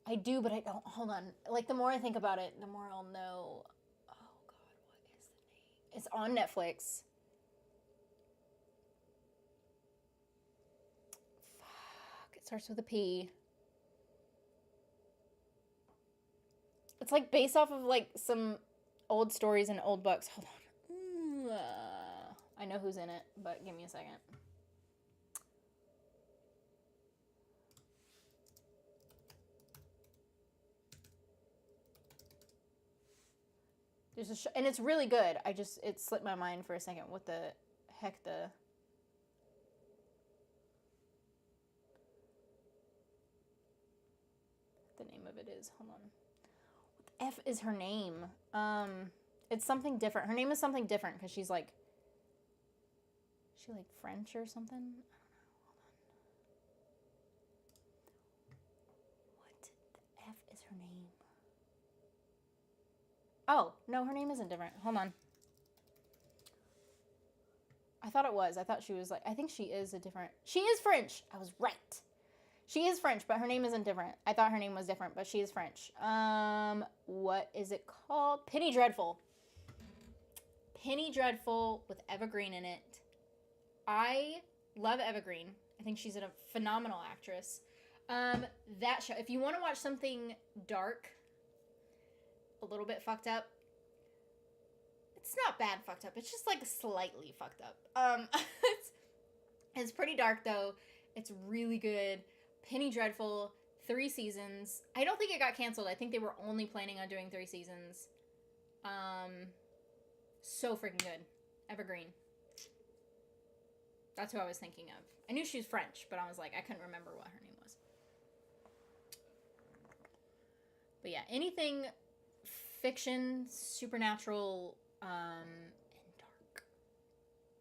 I do, but I don't. Hold on. Like, the more I think about it, the more I'll know. Oh God, what is the name? It's on Netflix. Fuck, it starts with a P. It's like based off of like some old stories and old books. Hold on. I know who's in it, but give me a second. There's a show, and it's really good. It slipped my mind for a second. What the heck the name of it is. Hold on. What the F is her name? It's something different. Her name is something different because she's like, is she like French or something? I don't know. Hold on. What the F is her name? Oh, no, her name isn't different. Hold on. I thought it was. I thought she was like, I think she is a different, she is French. I was right. She is French, but her name isn't different. I thought her name was different, but she is French. What is it called? Penny Dreadful. Penny Dreadful with Eva Green in it. I love Eva Green. I think she's a phenomenal actress. That show, if you want to watch something dark, a little bit fucked up, it's not bad fucked up. It's just like slightly fucked up. It's pretty dark though. It's really good. Penny Dreadful, 3 seasons. I don't think it got canceled. I think they were only planning on doing 3 seasons. So freaking good. Evergreen. That's who I was thinking of. I knew she was French, but I was like, I couldn't remember what her name was. But yeah, anything fiction, supernatural, and dark.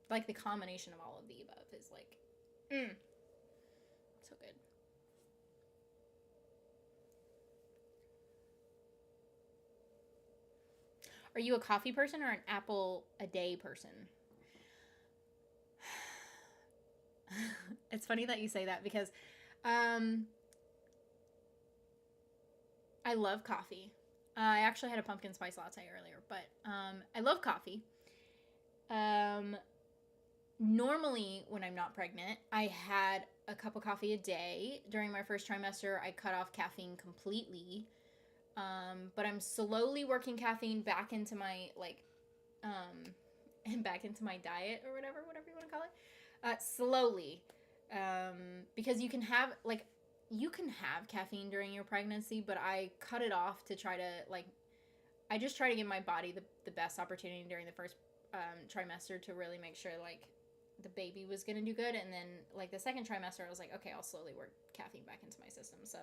Like the combination of all of the above is like, so good. Are you a coffee person or an apple a day person? It's funny that you say that because I love coffee. I actually had a pumpkin spice latte earlier, but I love coffee. Normally, when I'm not pregnant, I had a cup of coffee a day. During my first trimester, I cut off caffeine completely. But I'm slowly working caffeine back into my, and back into my diet or whatever you want to call it. Slowly. Because you can have caffeine during your pregnancy, but I cut it off to try to, I just try to give my body the best opportunity during the first trimester to really make sure, the baby was going to do good. And then, the second trimester, I was like, okay, I'll slowly work caffeine back into my system. So,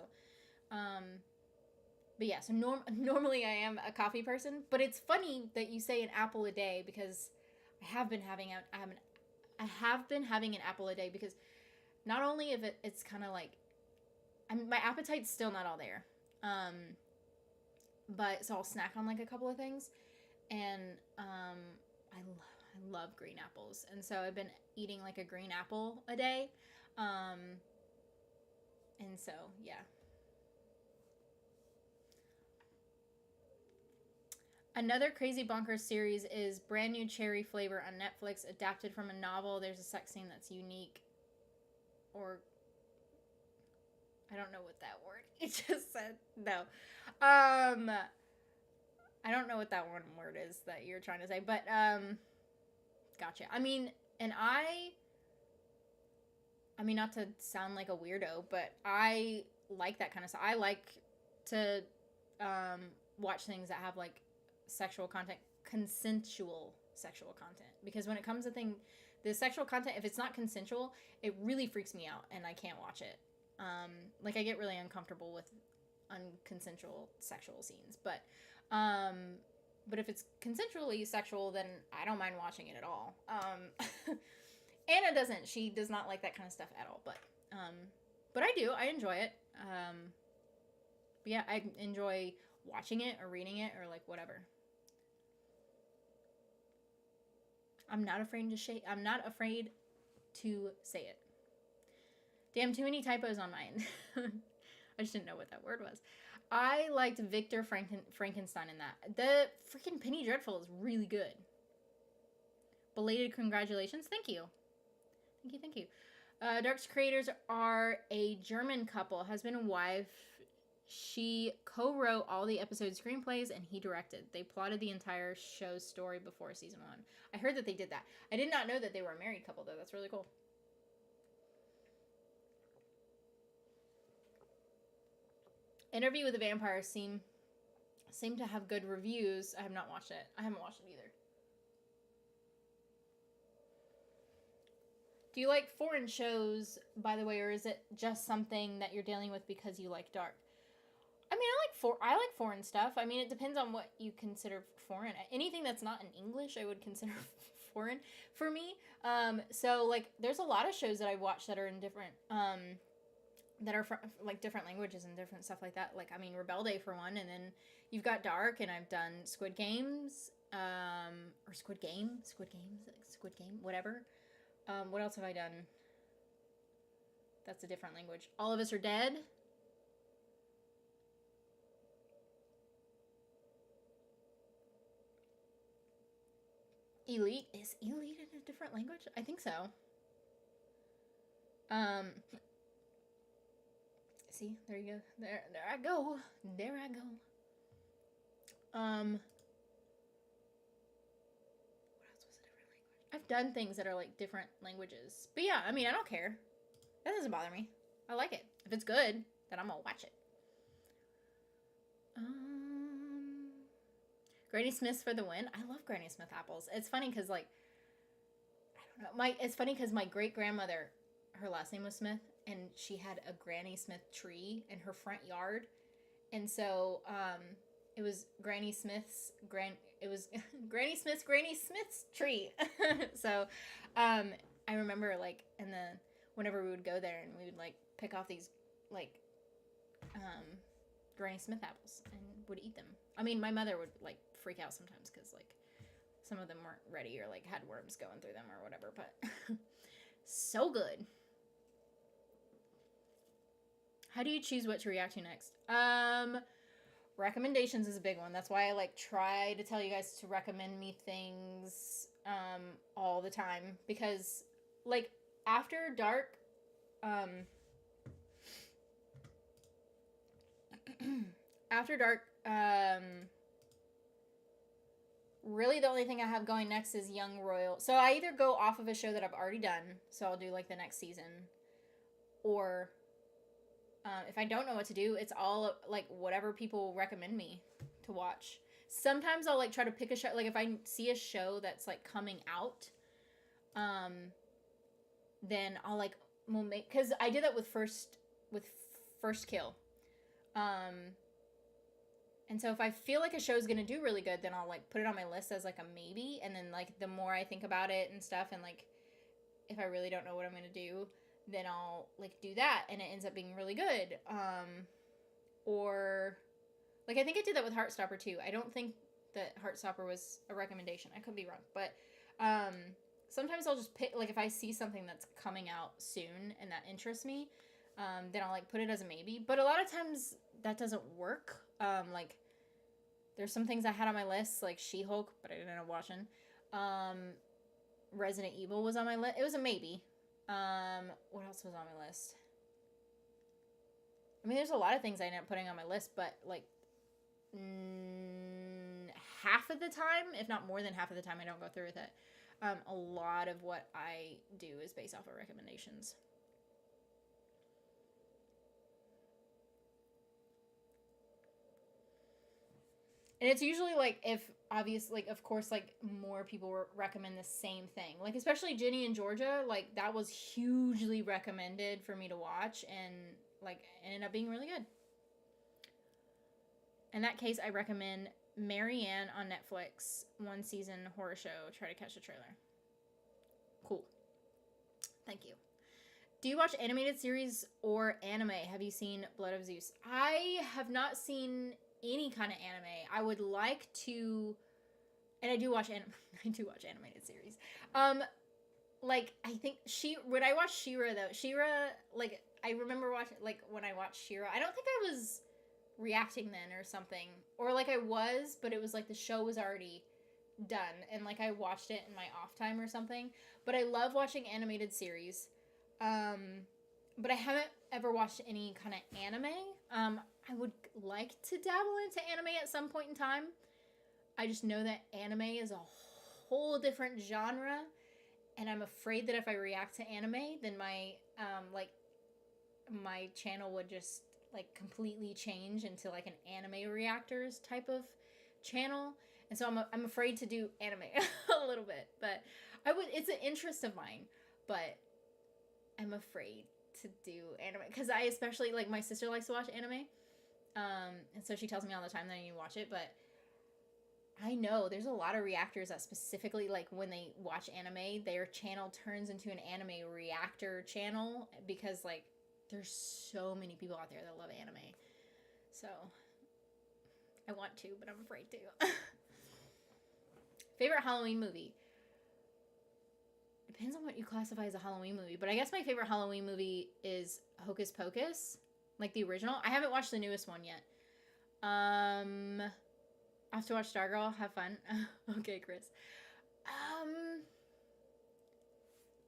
but yeah, so normally I am a coffee person, but it's funny that you say an apple a day because I have been having an apple a day because not only if it's kind of my appetite's still not all there, but so I'll snack on a couple of things, and I love green apples, and so I've been eating a green apple a day, and so yeah. Another crazy bonkers series is Brand New Cherry Flavor on Netflix, adapted from a novel. There's a sex scene that's unique, or I don't know what that word you just said. No. I don't know what that one word is that you're trying to say, but gotcha. I mean, not to sound like a weirdo, but I like that kind of stuff. I like to watch things that have sexual content, consensual sexual content, because when it comes to the sexual content, if it's not consensual, it really freaks me out and I can't watch it. I get really uncomfortable with unconsensual sexual scenes, but if it's consensually sexual, then I don't mind watching it at all. Anna doesn't. She does not like that kind of stuff at all, but I do. I enjoy it. But yeah, I enjoy watching it or reading it or whatever. I'm not afraid to say it. Damn, too many typos on mine. I just didn't know what that word was. I liked Victor Frankenstein in that. The freaking Penny Dreadful is really good. Belated congratulations. Thank you. Thank you. Dark's creators are a German couple, husband and wife. She co-wrote all the episode screenplays and he directed. They plotted the entire show's story before season 1. I heard that they did that. I did not know that they were a married couple, though. That's really cool. Interview with the Vampire seem to have good reviews. I have not watched it. I haven't watched it either. Do you like foreign shows, by the way, or is it just something that you're dealing with because you like dark? I mean, I like I like foreign stuff. I mean, it depends on what you consider foreign. Anything that's not in English, I would consider foreign for me. So like, there's a lot of shows that I watch that are in different, that are like different languages and different stuff like that. Like, I mean, Rebel Day for one, and then you've got Dark, and I've done Squid Games, or Squid Games, whatever. What else have I done? That's a different language. All of Us Are Dead. Elite. Is Elite in a different language? I think so. See, there you go. There I go. There I go. What else was a different language? I've done things that are like different languages. But yeah, I mean, I don't care. That doesn't bother me. I like it. If it's good, then I'm gonna watch it. Granny Smith's for the win. I love Granny Smith apples. It's funny because, like, I don't know. It's funny because my great grandmother, her last name was Smith, and she had a Granny Smith tree in her front yard, and so it was Granny Smith's Granny Smith's tree. So I remember, like, whenever we would go there and we would like pick off these like Granny Smith apples and would eat them. I mean, my mother would like freak out sometimes because like some of them weren't ready or like had worms going through them or whatever, but so good. How do you choose what to react to next? Recommendations is a big one. That's why I like try to tell you guys to recommend me things all the time, because like after dark, really the only thing I have going next is Young Royal. So I either go off of a show that I've already done, so I'll do like the next season, or if I don't know what to do, it's all like whatever people recommend me to watch. Sometimes I'll like try to pick a show, like if I see a show that's like coming out, then I'll like make, because I did that with First Kill. And so if I feel like a show's gonna do really good, then I'll like put it on my list as like a maybe, and then like the more I think about it and stuff, and like if I really don't know what I'm gonna do, then I'll like do that, and it ends up being really good. Or like I think I did that with Heartstopper too. I don't think that Heartstopper was a recommendation. I could be wrong, but sometimes I'll just pick, like if I see something that's coming out soon and that interests me, then I'll like put it as a maybe. But a lot of times that doesn't work. Like there's some things I had on my list, like She-Hulk, but I didn't end up watching. Resident Evil was on my list. It was a maybe. What else was on my list? I mean, there's a lot of things I ended up putting on my list, but like half of the time, if not more than half of the time, I don't go through with it. A lot of what I do is based off of recommendations. And it's usually like if obviously, like of course, like more people recommend the same thing. Like especially Ginny and Georgia, like that was hugely recommended for me to watch, and like ended up being really good. In that case, I recommend Marianne on Netflix, 1 season horror show. Try to catch the trailer. Cool. Thank you. Do you watch animated series or anime? Have you seen Blood of Zeus? I have not seen any kind of anime. I would like to, and I do watch I do watch animated series. Like I think when I watched She-Ra though, She-Ra, like I remember watching, like when I watched She-Ra, I don't think I was reacting then or something, or like I was, but it was like the show was already done and like I watched it in my off time or something. But I love watching animated series. But I haven't ever watched any kind of anime. I would like to dabble into anime at some point in time. I just know that anime is a whole different genre, and I'm afraid that if I react to anime, then my my channel would just like completely change into like an anime reactors type of channel. And so I'm afraid to do anime a little bit, but it's an interest of mine, but I'm afraid to do anime because I especially like my sister likes to watch anime, And so she tells me all the time that I need to watch it, but I know there's a lot of reactors that specifically, like, when they watch anime, their channel turns into an anime reactor channel because, like, there's so many people out there that love anime. So I want to, but I'm afraid to. Favorite Halloween movie? Depends on what you classify as a Halloween movie, but I guess my favorite Halloween movie is Hocus Pocus, like the original. I haven't watched the newest one yet. I have to watch Stargirl. Have fun. Okay, Chris.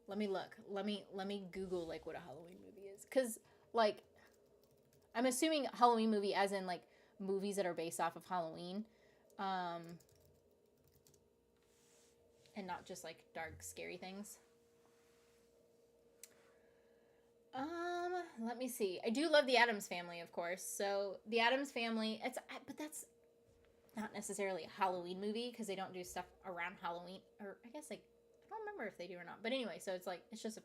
Let me look. Let me Google like what a Halloween movie is, cause like I'm assuming Halloween movie as in like movies that are based off of Halloween, and not just like dark, scary things. Let me see. I do love the Addams Family, of course. So the Addams Family, but that's not necessarily a Halloween movie because they don't do stuff around Halloween, or I guess like I don't remember if they do or not. But anyway, so it's like it's just a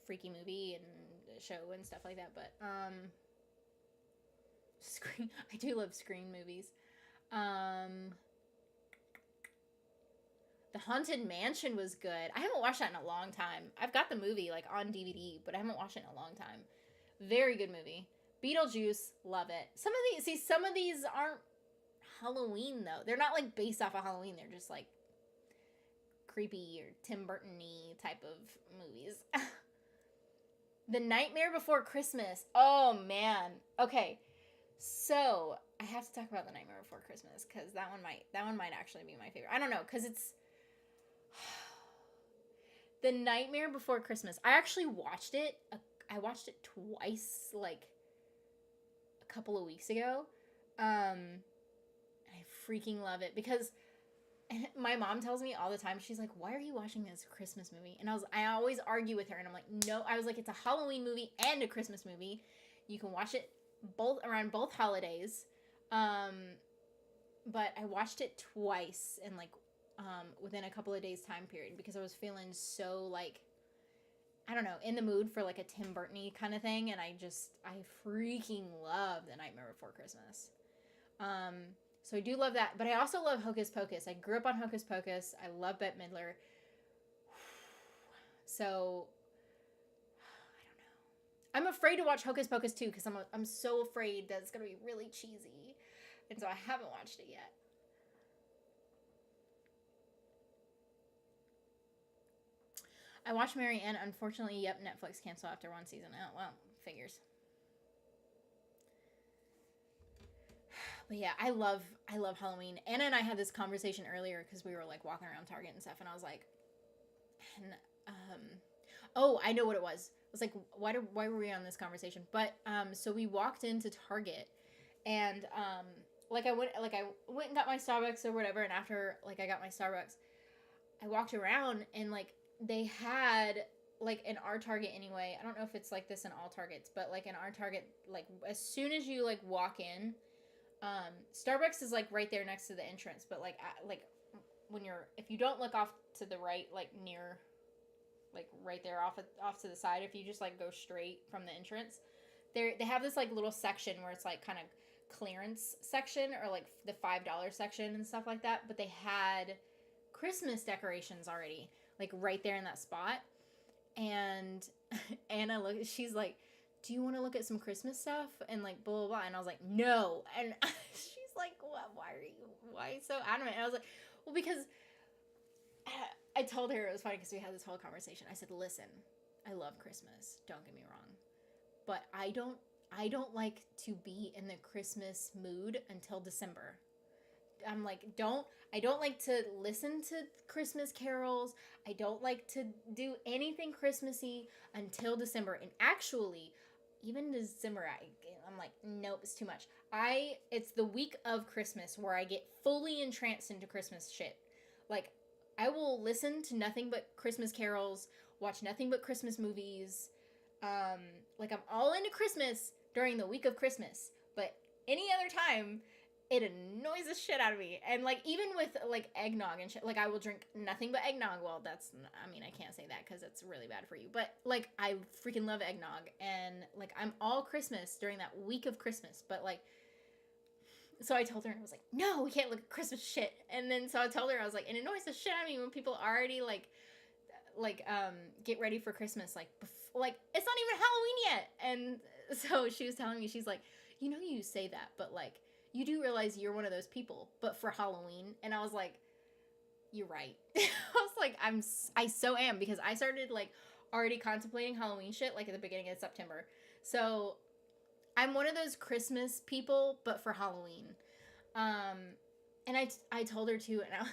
freaky movie and a show and stuff like that. But Scream. I do love Scream movies. The Haunted Mansion was good. I haven't watched that in a long time. I've got the movie like on DVD, but I haven't watched it in a long time. Very good movie. Beetlejuice, love it. Some of these aren't Halloween though. They're not like based off of Halloween. They're just like creepy or Tim Burton-y type of movies. The Nightmare Before Christmas. Oh man. Okay. So I have to talk about The Nightmare Before Christmas because that one might actually be my favorite. I don't know because it's The Nightmare Before Christmas. I actually watched it. I watched it twice, like a couple of weeks ago. I freaking love it because my mom tells me all the time. She's like, "Why are you watching this Christmas movie?" And I always argue with her, and I'm like, "No." I was like, "It's a Halloween movie and a Christmas movie. You can watch it both around both holidays." But I watched it twice in like within a couple of days time period because I was feeling so like I don't know, in the mood for like a Tim Burton-y kind of thing, and I freaking love The Nightmare Before Christmas. So I do love that, but I also love Hocus Pocus. I grew up on Hocus Pocus. I love Bette Midler. So I don't know. I'm afraid to watch Hocus Pocus 2 because I'm so afraid that it's gonna be really cheesy, and so I haven't watched it yet. I watched Mary Ann. Unfortunately, yep, Netflix canceled after one season. Oh, well, figures. But yeah, I love Halloween. Anna and I had this conversation earlier because we were like walking around Target and stuff, and I was like, oh, I know what it was. I was like, why were we on this conversation? But so we walked into Target, and I went and got my Starbucks or whatever, and after like I got my Starbucks, I walked around and like they had like in our Target anyway. I don't know if it's like this in all Targets, but like in our Target, like as soon as you like walk in, Starbucks is like right there next to the entrance, but like if you don't look off to the right, like near, like right there off to the side, if you just like go straight from the entrance, they have this like little section where it's like kind of clearance section or like the $5 section and stuff like that, but they had Christmas decorations already like right there in that spot. And Anna she's like, "Do you want to look at some Christmas stuff?" And like blah blah blah. And I was like, "No." And she's like, "What? Why so adamant?" And I was like, "Well, because I told her," it was funny because we had this whole conversation. I said, "Listen, I love Christmas. Don't get me wrong, but I don't like to be in the Christmas mood until December." I'm like, I don't like to listen to Christmas carols. I don't like to do anything Christmassy until December. And actually, even December, I'm like, nope, it's too much. It's the week of Christmas where I get fully entranced into Christmas shit. Like, I will listen to nothing but Christmas carols, watch nothing but Christmas movies. Like, I'm all into Christmas during the week of Christmas. But any other time, it annoys the shit out of me. And like even with like eggnog and shit, like I will drink nothing but eggnog. Well, that's, I mean, I can't say that because it's really bad for you, but like I freaking love eggnog. And like I'm all Christmas during that week of Christmas, but like, so I told her, and I was like, no, we can't look at Christmas shit. And then so I told her, I was like, it annoys the shit out of me when people already like get ready for Christmas, like like it's not even Halloween yet. And so she was telling me, she's like, you know, you say that, but like you do realize you're one of those people, but for Halloween. And I was like, you're right. I was like, I so am, because I started like already contemplating Halloween shit like at the beginning of September. So I'm one of those Christmas people, but for Halloween. And I told her too, and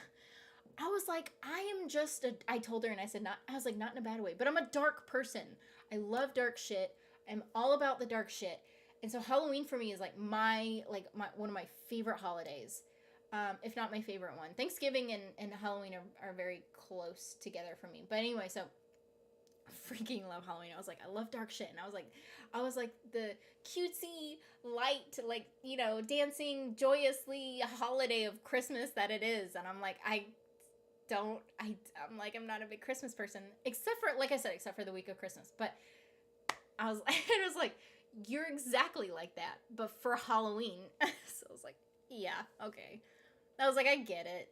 I was like, I told her, and I said, I was like, not in a bad way, but I'm a dark person. I love dark shit. I'm all about the dark shit. And so Halloween for me is like my one of my favorite holidays. If not my favorite one. Thanksgiving and Halloween are very close together for me. But anyway, so I freaking love Halloween. I was like, I love dark shit. And I was like the cutesy, light, like, you know, dancing joyously holiday of Christmas that it is. And I'm like, I'm not a big Christmas person, except for, like I said, except for the week of Christmas. But it was like, you're exactly like that, but for Halloween. So I was like, yeah, okay. I was like, I get it.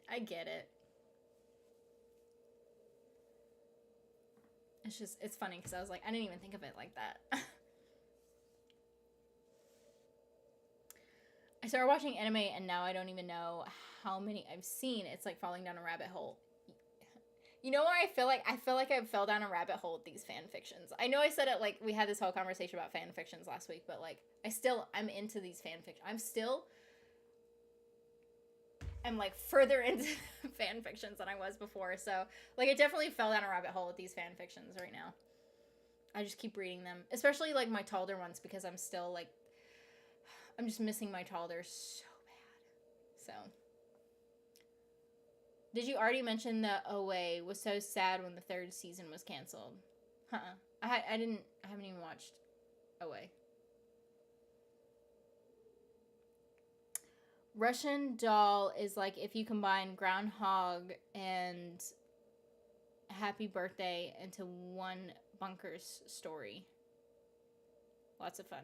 It's funny because I was like, I didn't even think of it like that. I started watching anime and now I don't even know how many I've seen. It's like falling down a rabbit hole. You know where I feel like I fell down a rabbit hole with these fan fictions. I know I said it, like, we had this whole conversation about fan fictions last week, but like I'm into these fan fictions. I'm like further into fan fictions than I was before. So like I definitely fell down a rabbit hole with these fan fictions right now. I just keep reading them, especially like my Talder ones, because I'm just missing my Talder so bad. So did you already mention that OA was so sad when the 3rd season was canceled? I haven't even watched OA. Russian Doll is like if you combine Groundhog and Happy Birthday into one bunkers story. Lots of fun.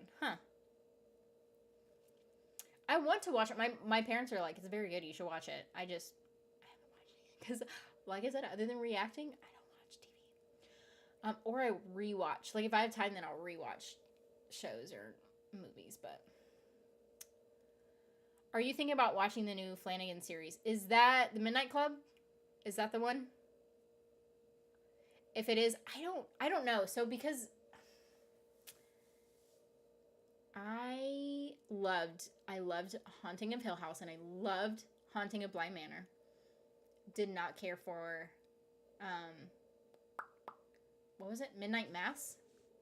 I want to watch it. My parents are like, it's very good, you should watch it. I haven't watched it. Because, like I said, other than reacting, I don't watch TV. Or I rewatch. Like, if I have time, then I'll rewatch shows or movies, but... Are you thinking about watching the new Flanagan series? Is that the Midnight Club? Is that the one? If it is, I don't know. So because I loved Haunting of Hill House and I loved Haunting of Bly Manor. Did not care for what was it? Midnight Mass?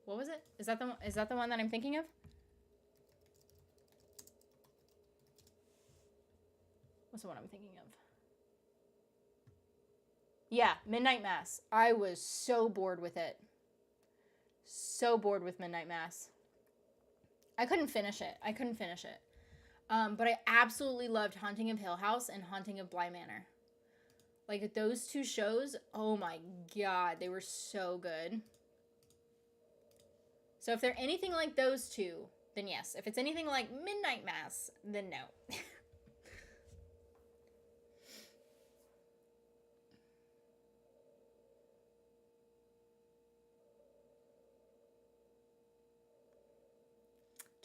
What was it? Is that the one that I'm thinking of? What's the one I'm thinking of? Yeah, Midnight Mass. I was so bored with it. So bored with Midnight Mass. I couldn't finish it. But I absolutely loved Haunting of Hill House and Haunting of Bly Manor. Like, those two shows, oh my god, they were so good. So if they're anything like those two, then yes. If it's anything like Midnight Mass, then no.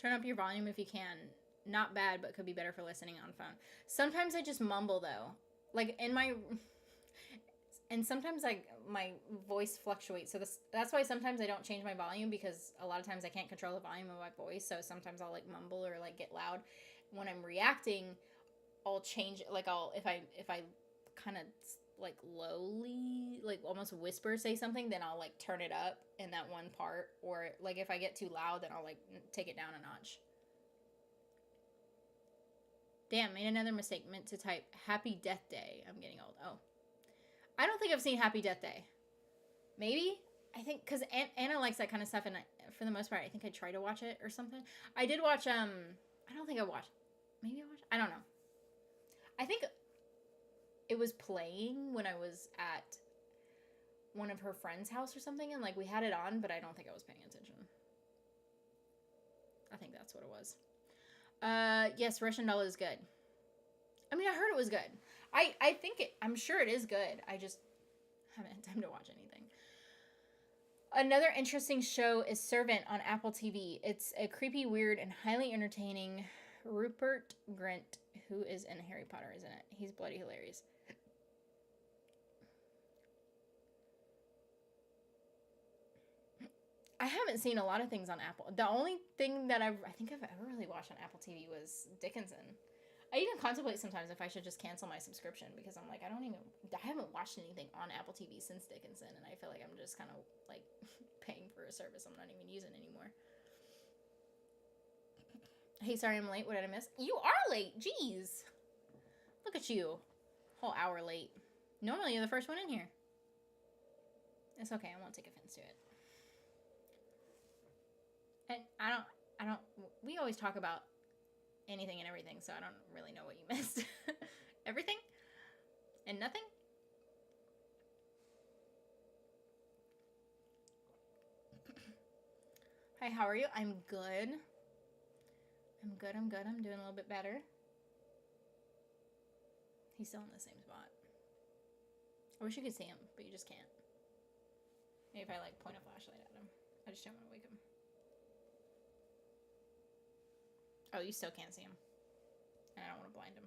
Turn up your volume if you can. Not bad, but could be better for listening on phone. Sometimes I just mumble, though. Like, and sometimes my voice fluctuates. So that's why sometimes I don't change my volume, because a lot of times I can't control the volume of my voice. So sometimes I'll, like, mumble or, like, get loud. When I'm reacting, I'll change, like, if I kind of, like, lowly, like, almost whisper say something, then I'll, like, turn it up in that one part. Or, like, if I get too loud, then I'll, like, take it down a notch. Damn, made another mistake. Meant to type Happy Death Day. I'm getting old. Oh. I don't think I've seen Happy Death Day. Maybe? I think, because Anna likes that kind of stuff, and for the most part, I think I try to watch it or something. I did watch, I don't think I watched. Maybe I watched? I don't know. I think it was playing when I was at one of her friends' house or something, and like we had it on, but I don't think I was paying attention. I think that's what it was. Yes, Russian Doll is good. I mean, I heard it was good. I think I'm sure it is good. I just haven't had time to watch anything. Another interesting show is Servant on Apple TV. It's a creepy, weird, and highly entertaining. Rupert Grint, who is in Harry Potter, isn't it? He's bloody hilarious. I haven't seen a lot of things on Apple. The only thing that I think I've ever really watched on Apple TV was Dickinson. I even contemplate sometimes if I should just cancel my subscription because I'm like, I haven't watched anything on Apple TV since Dickinson, and I feel like I'm just kind of like paying for a service I'm not even using anymore. Hey, sorry I'm late. What did I miss? You are late. Jeez. Look at you. Whole hour late. Normally you're the first one in here. It's okay. I won't take offense to it. And I don't, we always talk about anything and everything, so I don't really know what you missed. Everything? And nothing? Hi, how are you? I'm good. I'm doing a little bit better. He's still in the same spot. I wish you could see him, but you just can't. Maybe if I like point a flashlight at him. I just don't want to wake him. Oh, you still can't see him. And I don't want to blind him.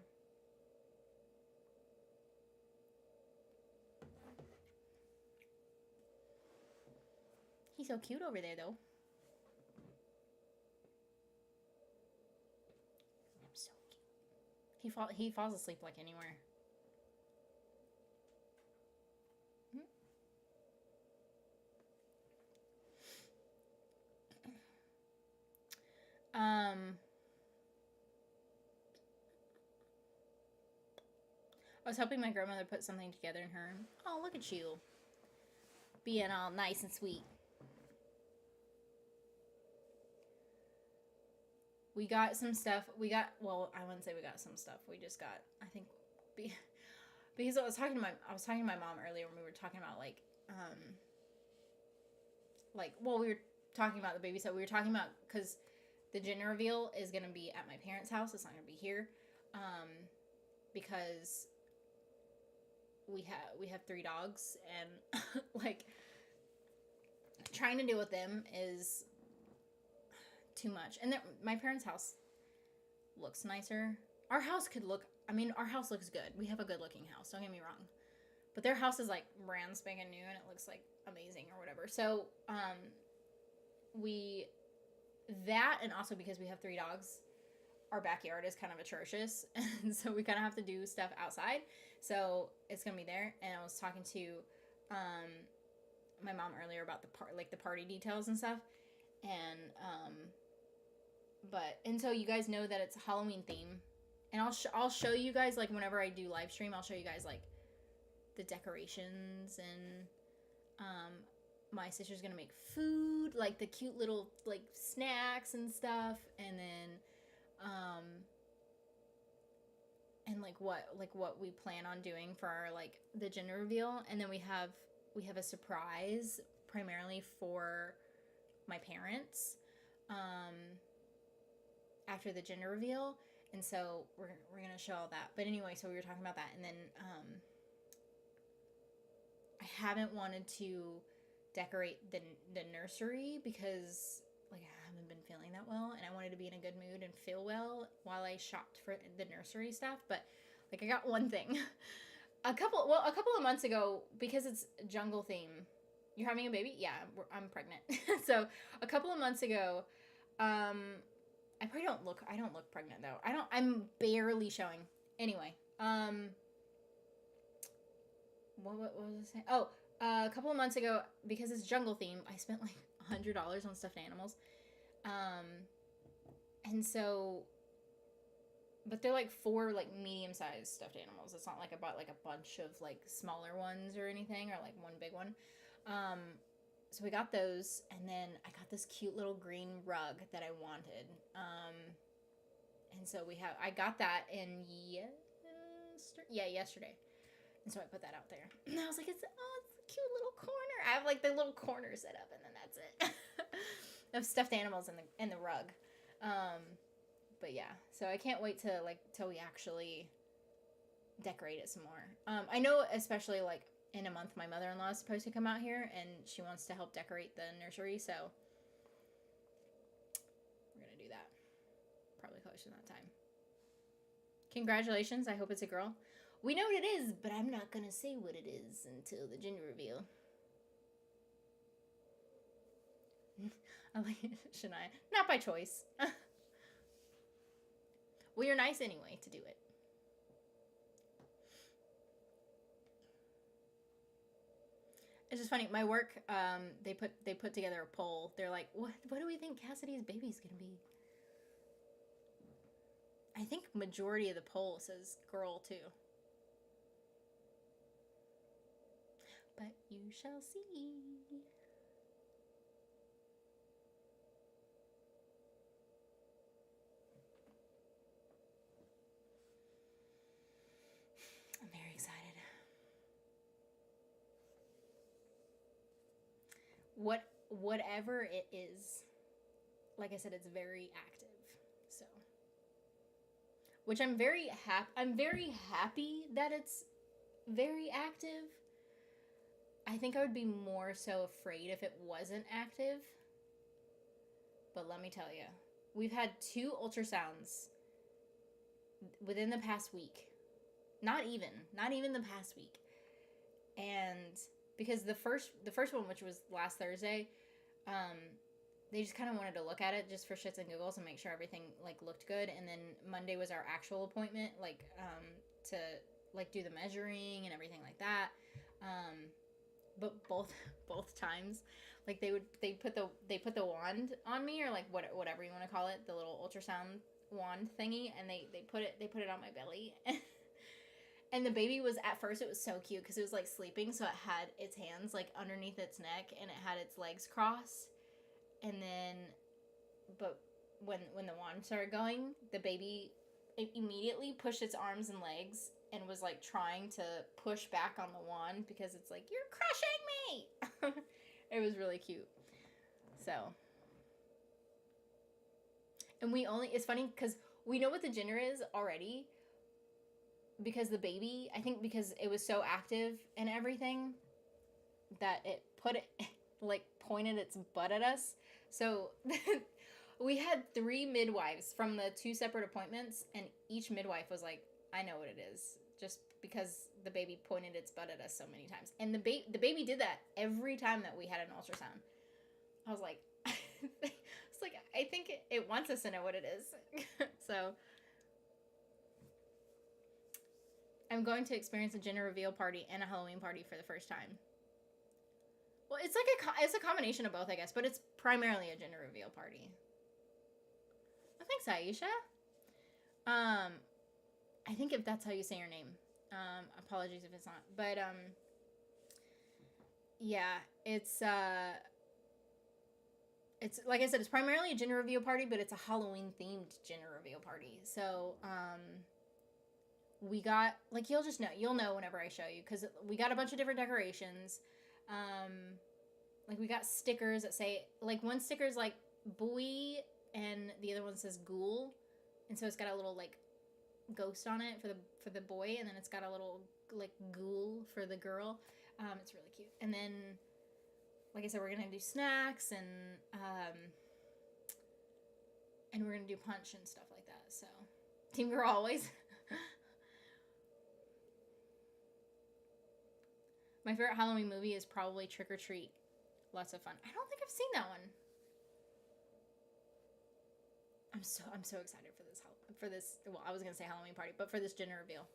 He's so cute over there, though. I'm so cute. He falls asleep like anywhere. I was hoping my grandmother put something together in her. Oh, look at you. Being all nice and sweet. We got some stuff. Well, I wouldn't say we got some stuff. We just got, I think, because I was talking to my mom earlier when we were talking about we were talking about the baby stuff. We were talking about, because the gender reveal is going to be at my parents' house. It's not going to be here. Because we have 3 dogs, and like trying to deal with them is too much. And my parents' house looks nicer. Our house looks good. We have a good looking house, don't get me wrong, but their house is like brand spanking new and it looks like amazing or whatever. So and also because we have 3 dogs, our backyard is kind of atrocious, and so we kind of have to do stuff outside. So it's gonna be there. And I was talking to my mom earlier about the party details and stuff, and so you guys know that it's a Halloween theme, and I'll show you guys, like, whenever I do live stream, I'll show you guys like the decorations, and my sister's gonna make food, like the cute little like snacks and stuff, and then and what we plan on doing for our the gender reveal. And then we have a surprise primarily for my parents after the gender reveal, and so we're gonna show all that. But anyway, so we were talking about that, and then I haven't wanted to decorate the nursery because I haven't been feeling that well, and I wanted to be in a good mood and feel well while I shopped for the nursery stuff. But I got one thing. a couple of months ago, because it's jungle theme. You're having a baby? Yeah, I'm pregnant. So a couple of months ago, I don't look pregnant though. I'm barely showing. Anyway, what was I saying? Oh, a couple of months ago, because it's jungle theme, I spent $100 on stuffed animals. And so, but they're 4 medium-sized stuffed animals. It's not I bought a bunch of smaller ones or anything, or one big one. So we got those, and then I got this cute little green rug that I wanted. And so I got that in yesterday. And so I put that out there. And I was like, it's a cute little corner. I have like the little corner set up, and then that's it. Of stuffed animals in the rug. But yeah, so I can't wait to like till we actually decorate it some more. I know, especially like in a month, my mother-in-law is supposed to come out here, and she wants to help decorate the nursery. So we're gonna do that probably close to that time. Congratulations! I hope it's a girl. We know what it is, but I'm not gonna say what it is until the gender reveal. I like it, Shania. Not by choice. Well, you're nice anyway to do it. It's just funny. My work, they put together a poll. They're like, what do we think Cassidy's baby's gonna be? I think majority of the poll says girl too. But you shall see. I'm very excited. Whatever it is, like I said, it's very active. So, which I'm very happy that it's very active. I think I would be more so afraid if it wasn't active. But let me tell you, we've had 2 ultrasounds within the past week. Not even the past week. And because the first one, which was last Thursday, they just kind of wanted to look at it just for shits and giggles and make sure everything like looked good. And then Monday was our actual appointment, like to like do the measuring and everything like that. But both times, like they put the wand on me, or like whatever you want to call it, the little ultrasound wand thingy, and they put it on my belly. And the baby was, at first, it was so cute because it was like sleeping, so it had its hands like underneath its neck and it had its legs crossed. And then, but when the wand started going, the baby immediately pushed its arms and legs and was like trying to push back on the wand because it's like, you're crushing me. It was really cute. So, and it's funny because we know what the gender is already. Because the baby, I think because it was so active and everything, that it like pointed its butt at us. So we had 3 midwives from the 2 separate appointments, and each midwife was like, I know what it is, just because the baby pointed its butt at us so many times. And the baby did that every time that we had an ultrasound. I was like, it's like, I think it wants us to know what it is. So I'm going to experience a gender reveal party and a Halloween party for the first time. Well, it's like it's a combination of both, I guess, but it's primarily a gender reveal party. Oh, thanks, Aisha. I think if that's how you say your name. Apologies if it's not. But yeah, it's like I said, it's primarily a gender reveal party, but it's a Halloween themed gender reveal party. So we got, like, you'll know whenever I show you, because we got a bunch of different decorations. Like, we got stickers that say, like, one sticker's like buoy and the other one says ghoul, and so it's got a little like ghost on it for the boy, and then it's got a little like ghoul for the girl. It's really cute. And then, like I said, we're gonna do snacks and we're gonna do punch and stuff like that. So, Team Girl always. My favorite Halloween movie is probably Trick or Treat. Lots of fun. I don't think I've seen that one. I'm so excited for this. Well, I was gonna say Halloween party, but for this gender reveal.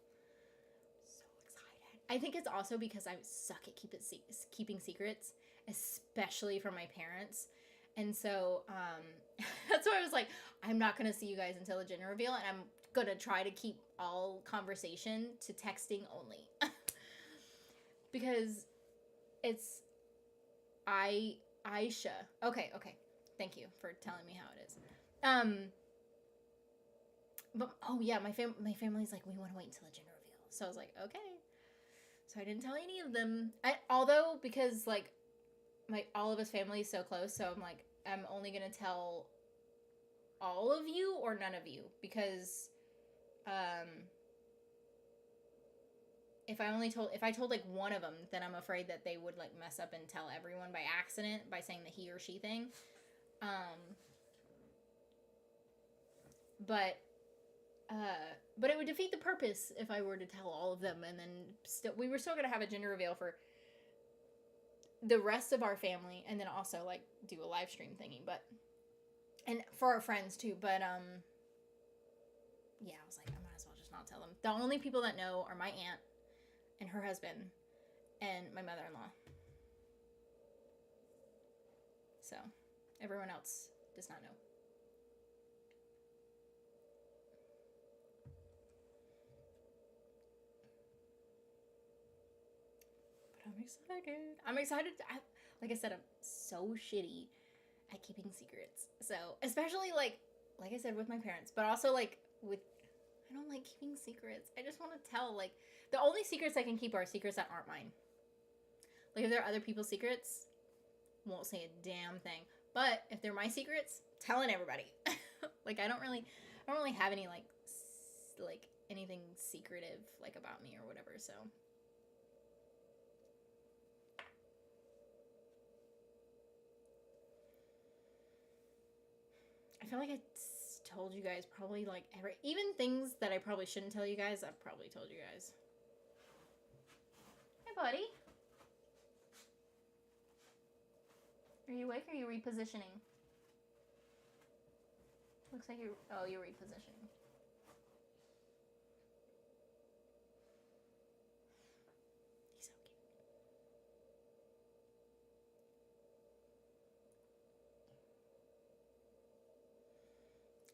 So excited. I think it's also because I suck at keeping secrets, especially from my parents, and so that's why I was like, I'm not gonna see you guys until the gender reveal, and I'm gonna try to keep all conversation to texting only. Because it's Aisha. Okay. Thank you for telling me how it is. But oh yeah, my family's like, we want to wait until the gender reveal. So I was like, okay. So I didn't tell any of them. Although, because, like, all of his family is so close, so I'm like, I'm only going to tell all of you or none of you. Because, if I told like one of them, then I'm afraid that they would like mess up and tell everyone by accident by saying the he or she thing. But it would defeat the purpose if I were to tell all of them, and then we were still gonna have a gender reveal for the rest of our family, and then also like do a live stream thingy, and for our friends too. But yeah, I was like, I might as well just not tell them. The only people that know are my aunt and her husband and my mother-in-law. So everyone else does not know. But I'm excited. I'm excited. Like I said, I'm so shitty at keeping secrets. So especially like I said with my parents, but also like with, I don't like keeping secrets. I just want to tell, like, the only secrets I can keep are secrets that aren't mine. Like, if they're other people's secrets, won't say a damn thing. But if they're my secrets, telling everybody. Like, I don't really have any, like, anything secretive, like, about me or whatever, so. I feel like I told you guys probably like even things that I probably shouldn't tell you guys, I've probably told you guys. Hey, buddy. Are you awake or are you repositioning? Looks like you're repositioning. He's so cute.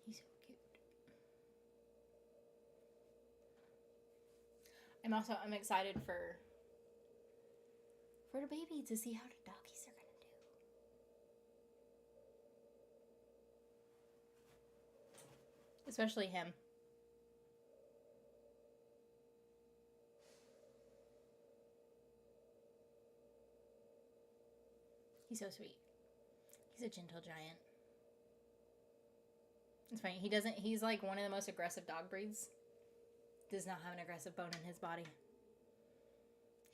He's so cute. I'm excited for the baby to see how the doggies are gonna do. Especially him. He's so sweet. He's a gentle giant. It's funny. He's like one of the most aggressive dog breeds. Does not have an aggressive bone in his body.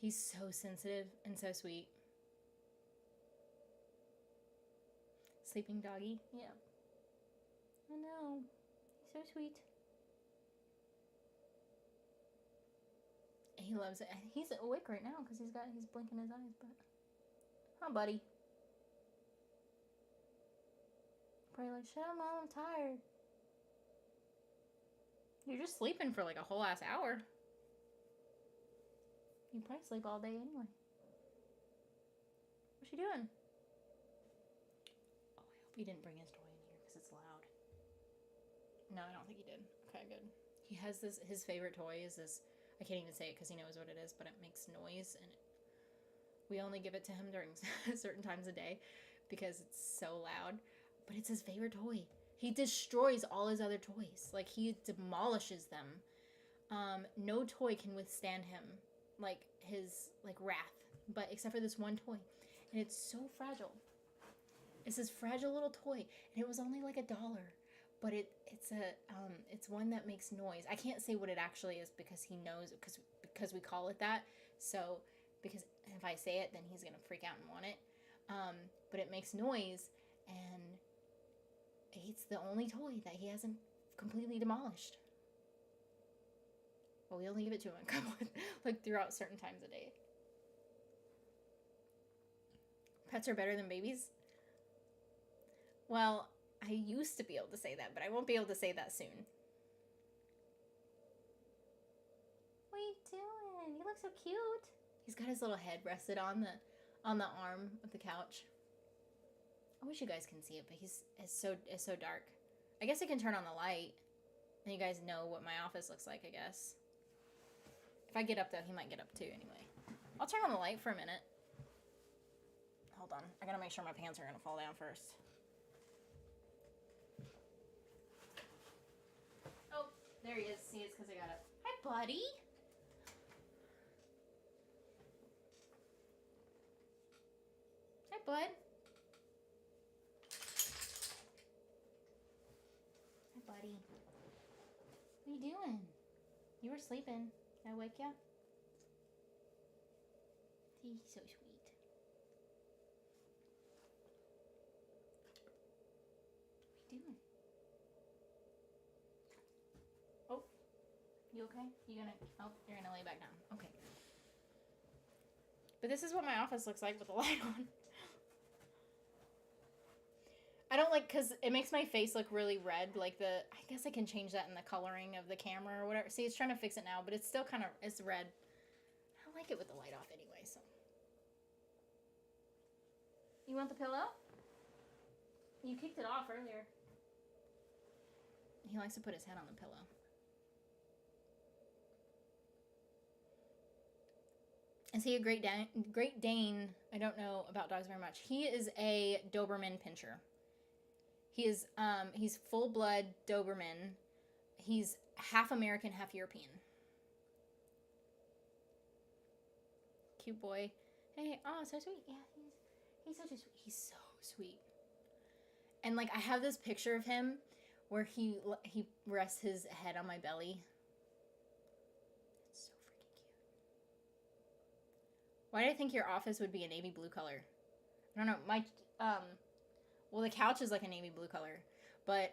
He's so sensitive and so sweet. Sleeping doggy? Yeah. I know. He's so sweet. He loves it. He's awake right now because he's blinking his eyes, but. Huh, buddy? Probably like, shut up, Mom, I'm tired. You're just sleeping for like a whole ass hour. You probably sleep all day anyway. What's she doing? Oh, I hope he didn't bring his toy in here because it's loud. No, I don't think he did. Okay, good. He has this, his favorite toy is this, I can't even say it because he knows what it is, but it makes noise, and we only give it to him during certain times of day because it's so loud, but it's his favorite toy. He destroys all his other toys. Like, he demolishes them. No toy can withstand him, like, his, like, wrath, but except for this one toy. And it's so fragile. It's this fragile little toy, and it was only like $1. But it's one that makes noise. I can't say what it actually is because he knows, because we call it that. So, because if I say it, then he's gonna freak out and want it. But it makes noise, and it's the only toy that he hasn't completely demolished. But we only give it to him a couple, like throughout certain times of day. Pets are better than babies? Well, I used to be able to say that, but I won't be able to say that soon. What are you doing? You look so cute. He's got his little head rested on the arm of the couch. I wish you guys can see it, but it's so dark. I guess I can turn on the light, and you guys know what my office looks like, I guess. If I get up, though, he might get up, too, anyway. I'll turn on the light for a minute. Hold on. I gotta make sure my pants are gonna fall down first. Oh, there he is. See, it's because I got up. Hi, buddy. bud? Hi, buddy. What are you doing? You were sleeping. Did I wake you? He's so sweet. What are you doing? Oh, you okay? You're gonna lay back down. Okay. But this is what my office looks like with the light on. I don't like, because it makes my face look really red. Like I guess I can change that in the coloring of the camera or whatever. See, it's trying to fix it now, but it's still kind of, it's red. I like it with the light off anyway, so. You want the pillow? You kicked it off earlier. He likes to put his head on the pillow. Is he a Great Dane? I don't know about dogs very much. He is a Doberman Pinscher. He's full blood Doberman. He's half American, half European. Cute boy. Hey, oh, so sweet. Yeah, he's such a sweet. He's so sweet. And like I have this picture of him where he rests his head on my belly. Why do I think your office would be a navy blue color? I don't know. Well, the couch is like a navy blue color, but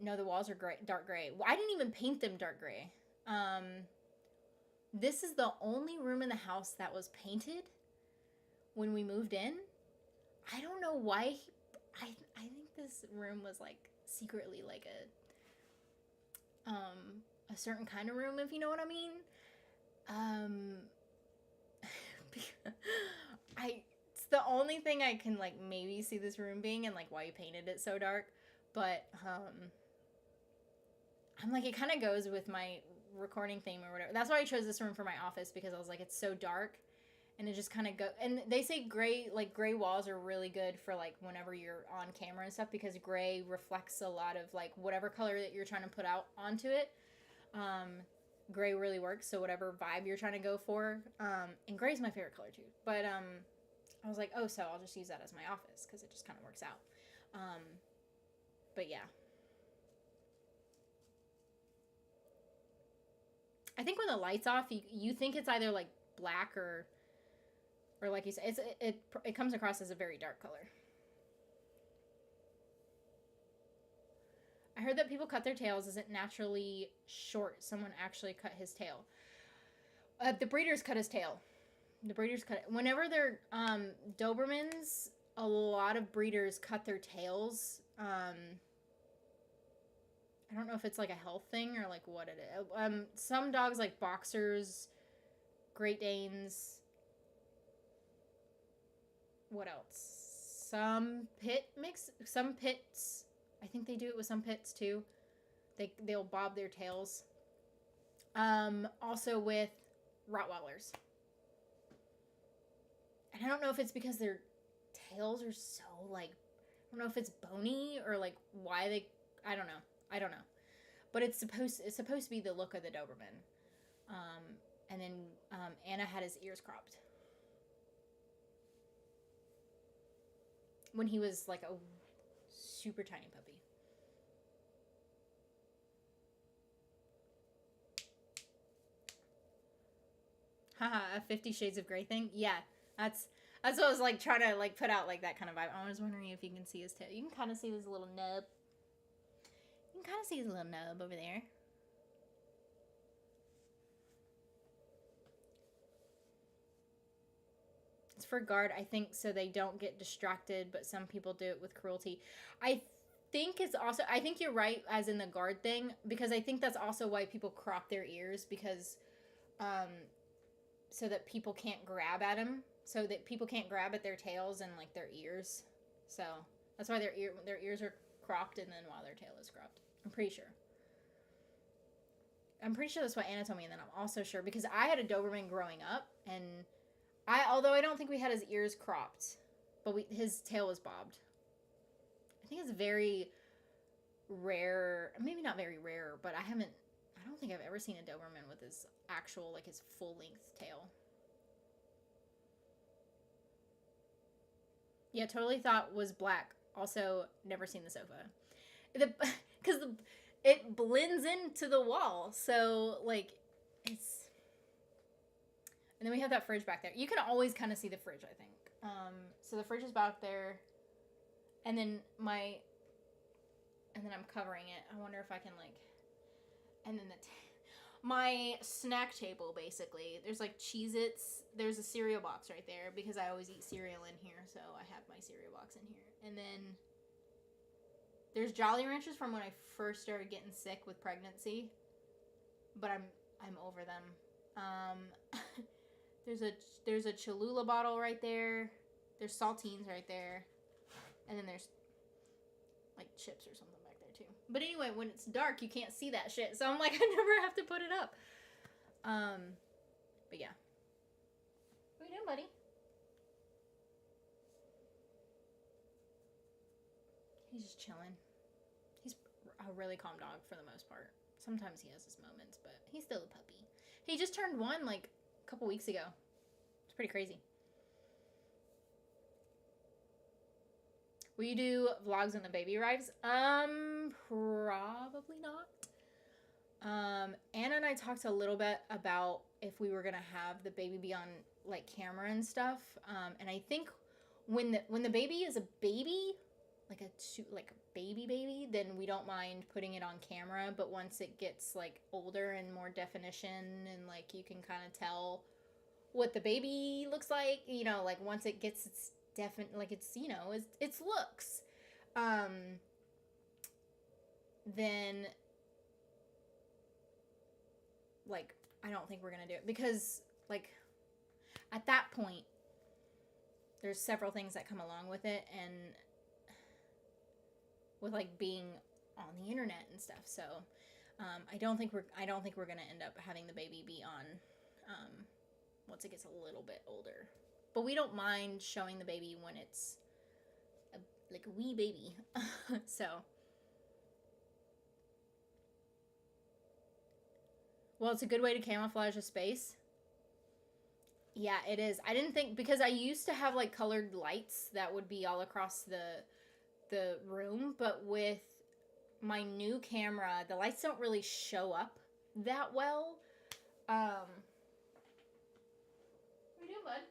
no, the walls are dark gray. Well, I didn't even paint them dark gray. This is the only room in the house that was painted when we moved in. I don't know why. I think this room was like secretly like a certain kind of room, if you know what I mean. It's the only thing I can like maybe see this room being, and like why you painted it so dark, but I'm like, it kind of goes with my recording theme or whatever. That's why I chose this room for my office, because I was like, it's so dark and it just kind of go. And they say gray walls are really good for like whenever you're on camera and stuff, because gray reflects a lot of like whatever color that you're trying to put out onto it. Gray really works, so whatever vibe you're trying to go for. And gray's my favorite color too. But I was like, oh, so I'll just use that as my office, because it just kind of works out. But yeah. I think when the light's off, you think it's either like black or like you said, it comes across as a very dark color. I heard that people cut their tails isn't naturally short. Someone actually cut his tail. The breeders cut his tail. The breeders cut it. Whenever they're Dobermans, a lot of breeders cut their tails. I don't know if it's like a health thing or like what it is. Some dogs like boxers, Great Danes. What else? Some pits. I think they do it with some pits too. They'll bob their tails. Also with Rottweilers. And I don't know if it's because their tails are so like, I don't know if it's bony or like why they, I don't know. But it's supposed to be the look of the Doberman. And then Anna had his ears cropped. When he was like a super tiny puppy. Haha, a 50 Shades of Grey thing? Yeah, that's what I was like trying to like put out, like that kind of vibe. I was wondering if you can see his tail. You can kind of see his little nub. You can kind of see his little nub over there. It's for guard, I think, so they don't get distracted, but some people do it with cruelty. I think you're right, as in the guard thing, because I think that's also why people crop their ears, because so that people can't grab at them, so that people can't grab at their tails and like their ears. So that's why their ears are cropped, and then while their tail is cropped. I'm pretty sure that's what Anna told me, and then I'm also sure because I had a Doberman growing up, and although I don't think we had his ears cropped, but his tail was bobbed. I think it's very rare, maybe not very rare, but I don't think I've ever seen a Doberman with his actual, like his full length tail. Yeah, totally thought was black. Also, never seen the sofa. Because it blends into the wall. So, like, it's. And then we have that fridge back there. You can always kind of see the fridge, I think. So the fridge is back there. And then and then I'm covering it. I wonder if I can, like. And then my snack table, basically. There's, like, Cheez-Its. There's a cereal box right there because I always eat cereal in here. So I have my cereal box in here. And then there's Jolly Ranchers from when I first started getting sick with pregnancy, but I'm over them. There's a Cholula bottle right there. There's saltines right there, and then there's like chips or something back there too. But anyway, when it's dark, you can't see that shit, so I'm like, I never have to put it up. But yeah. What are you doing, buddy? He's just chilling. He's a really calm dog for the most part. Sometimes he has his moments, but he's still a puppy. He just turned 1 like a couple weeks ago. It's pretty crazy. Will you do vlogs when the baby arrives? Probably not. Anna and I talked a little bit about if we were gonna have the baby be on like camera and stuff. And I think when the baby is a baby, like a baby, then we don't mind putting it on camera. But once it gets like older and more definition and like you can kind of tell what the baby looks like, you know, like once it gets its like it's, you know, it's looks, then like I don't think we're gonna do it because like at that point there's several things that come along with it and with like being on the internet and stuff. So I don't think we're gonna end up having the baby be on once it gets a little bit older. But we don't mind showing the baby when it's like a wee baby. So. Well, it's a good way to camouflage a space. Yeah, it is. I didn't think, because I used to have like colored lights that would be all across the room, but with my new camera, the lights don't really show up that well. What are you doing, bud?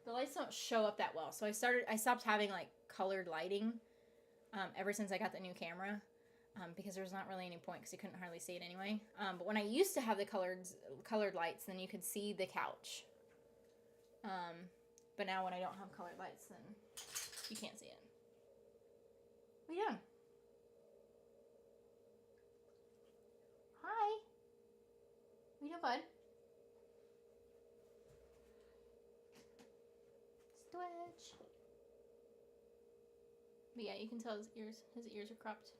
The lights don't show up that well, so I stopped having like colored lighting ever since I got the new camera. Because there was not really any point because you couldn't hardly see it anyway. But when I used to have the colored lights, then you could see the couch. But now when I don't have colored lights, then you can't see it. What are you doing? Hi. What are you doing, bud? Stretch. But yeah, you can tell his ears are cropped.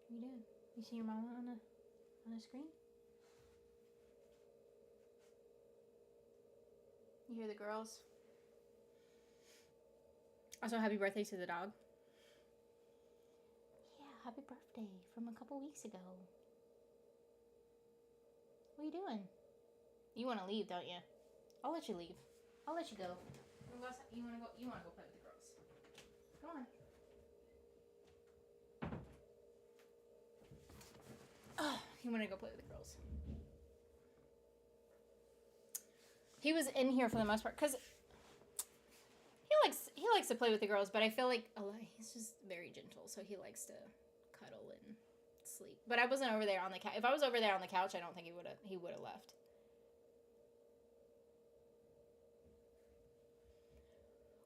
What are you doing? You see your mama on the screen? You hear the girls? Also, happy birthday to the dog. Yeah, happy birthday from a couple weeks ago. What are you doing? You want to leave, don't you? I'll let you leave. I'll let you go. You want to go? You want to go play with the girls? Come on. Oh, he wanted to go play with the girls. He was in here for the most part because he likes to play with the girls, but I feel like he's just very gentle, so he likes to cuddle and sleep. But I wasn't over there on the couch. If I was over there on the couch, I don't think he would have left.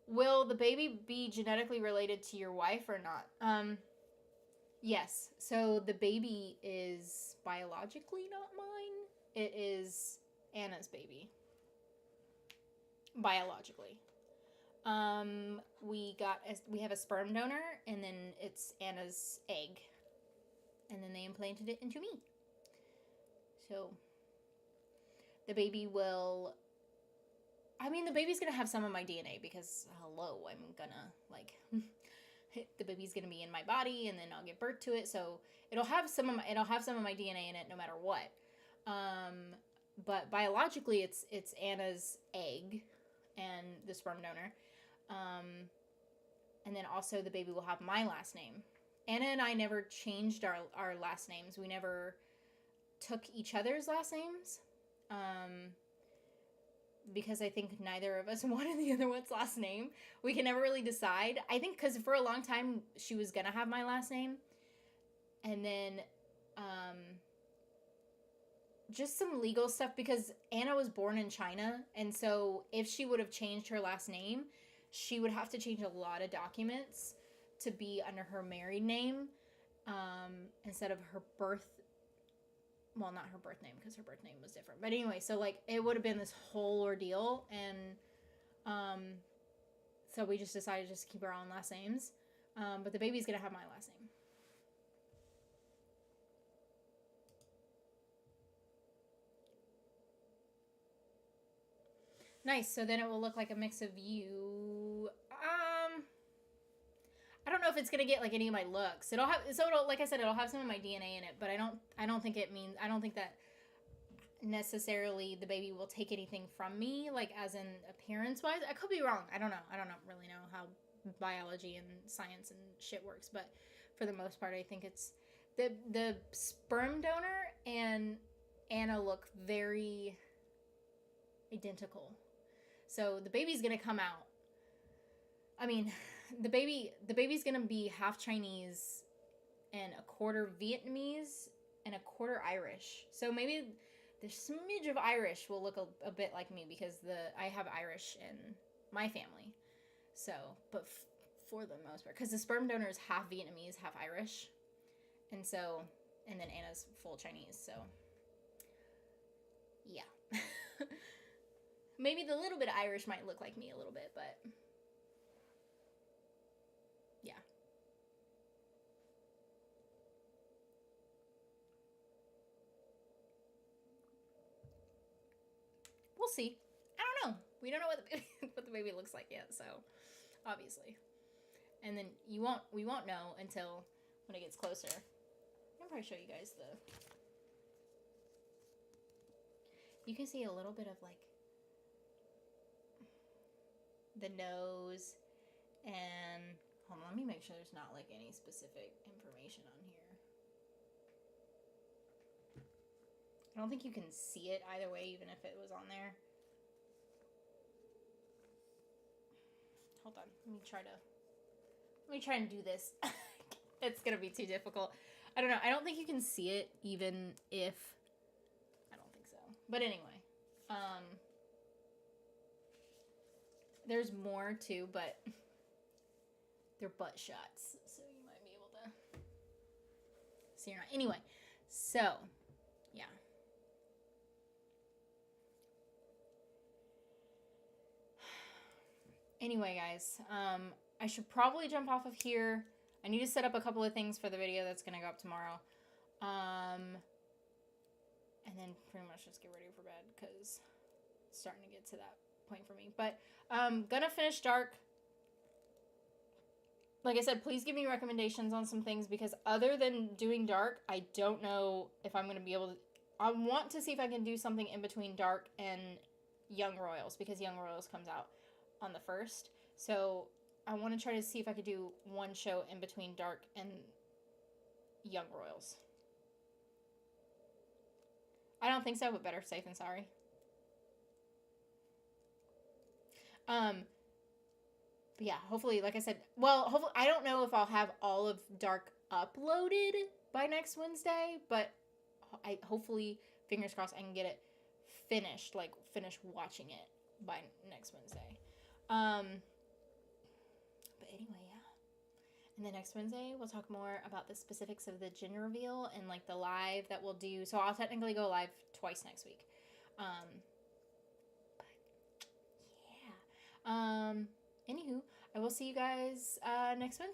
Will the baby be genetically related to your wife or not? Yes. So the baby is biologically not mine. It is Anna's baby. Biologically. We have a sperm donor, and then it's Anna's egg. And then they implanted it into me. So the baby will... I mean, the baby's going to have some of my DNA because, hello, I'm going to, like... the baby's gonna be in my body, and then I'll give birth to it. So it'll have some of my DNA in it, no matter what. but biologically it's Anna's egg and the sperm donor. And then also the baby will have my last name. Anna and I never changed our last names. We never took each other's last names. Because I think neither of us wanted the other one's last name. We can never really decide. I think because for a long time she was gonna have my last name. And then just some legal stuff, because Anna was born in China, and so if she would have changed her last name, she would have to change a lot of documents to be under her married name, instead of her well, not her birth name, because her birth name was different. But anyway, so like it would have been this whole ordeal, and so we just decided just to keep our own last names. But the baby's gonna have my last name. Nice. So then it will look like a mix of you. I don't know if it's gonna get like any of my looks. It'll like I said, it'll have some of my DNA in it, but I don't think that necessarily the baby will take anything from me, like as in appearance wise. I could be wrong. I don't really know how biology and science and shit works, but for the most part, I think it's the sperm donor and Anna look very identical. So the baby's gonna come out. I mean, the baby's gonna be half Chinese and a quarter Vietnamese and a quarter Irish. So maybe the smidge of Irish will look a bit like me, because I have Irish in my family. So, but for the most part, because the sperm donor is half Vietnamese, half Irish, and then Anna's full Chinese. So, yeah. Maybe the little bit of Irish might look like me a little bit, but yeah. We'll see. I don't know. We don't know what the baby looks like yet, so obviously. And then we won't know until when it gets closer. I'll probably show you guys you can see a little bit of like the nose, and hold on, let me make sure there's not like any specific information on here. I don't think you can see it either way, even if it was on there. Hold on, let me try and do this. It's gonna be too difficult. I don't know. I don't think you can see it, even if I don't think so. But anyway, there's more too, but they're butt shots, so you might be able to see or not. Anyway, so yeah. Anyway, guys, I should probably jump off of here. I need to set up a couple of things for the video that's gonna go up tomorrow, and then pretty much just get ready for bed, because it's starting to get to that point for me. But gonna finish Dark. Like I said, please give me recommendations on some things, because other than doing Dark, I don't know if I'm gonna be able to. I want to see if I can do something in between Dark and Young Royals, because Young Royals comes out on the 1st. So I want to try to see if I could do one show in between Dark and Young Royals. I don't think so, but better safe than sorry. But yeah, hopefully, like I said, hopefully, I don't know if I'll have all of Dark uploaded by next Wednesday, but hopefully, fingers crossed, I can get it finished, like finish watching it by next Wednesday. But anyway, yeah. And then next Wednesday, we'll talk more about the specifics of the gender reveal and like the live that we'll do. So I'll technically go live twice next week. But yeah. Anywho, I will see you guys next Wednesday.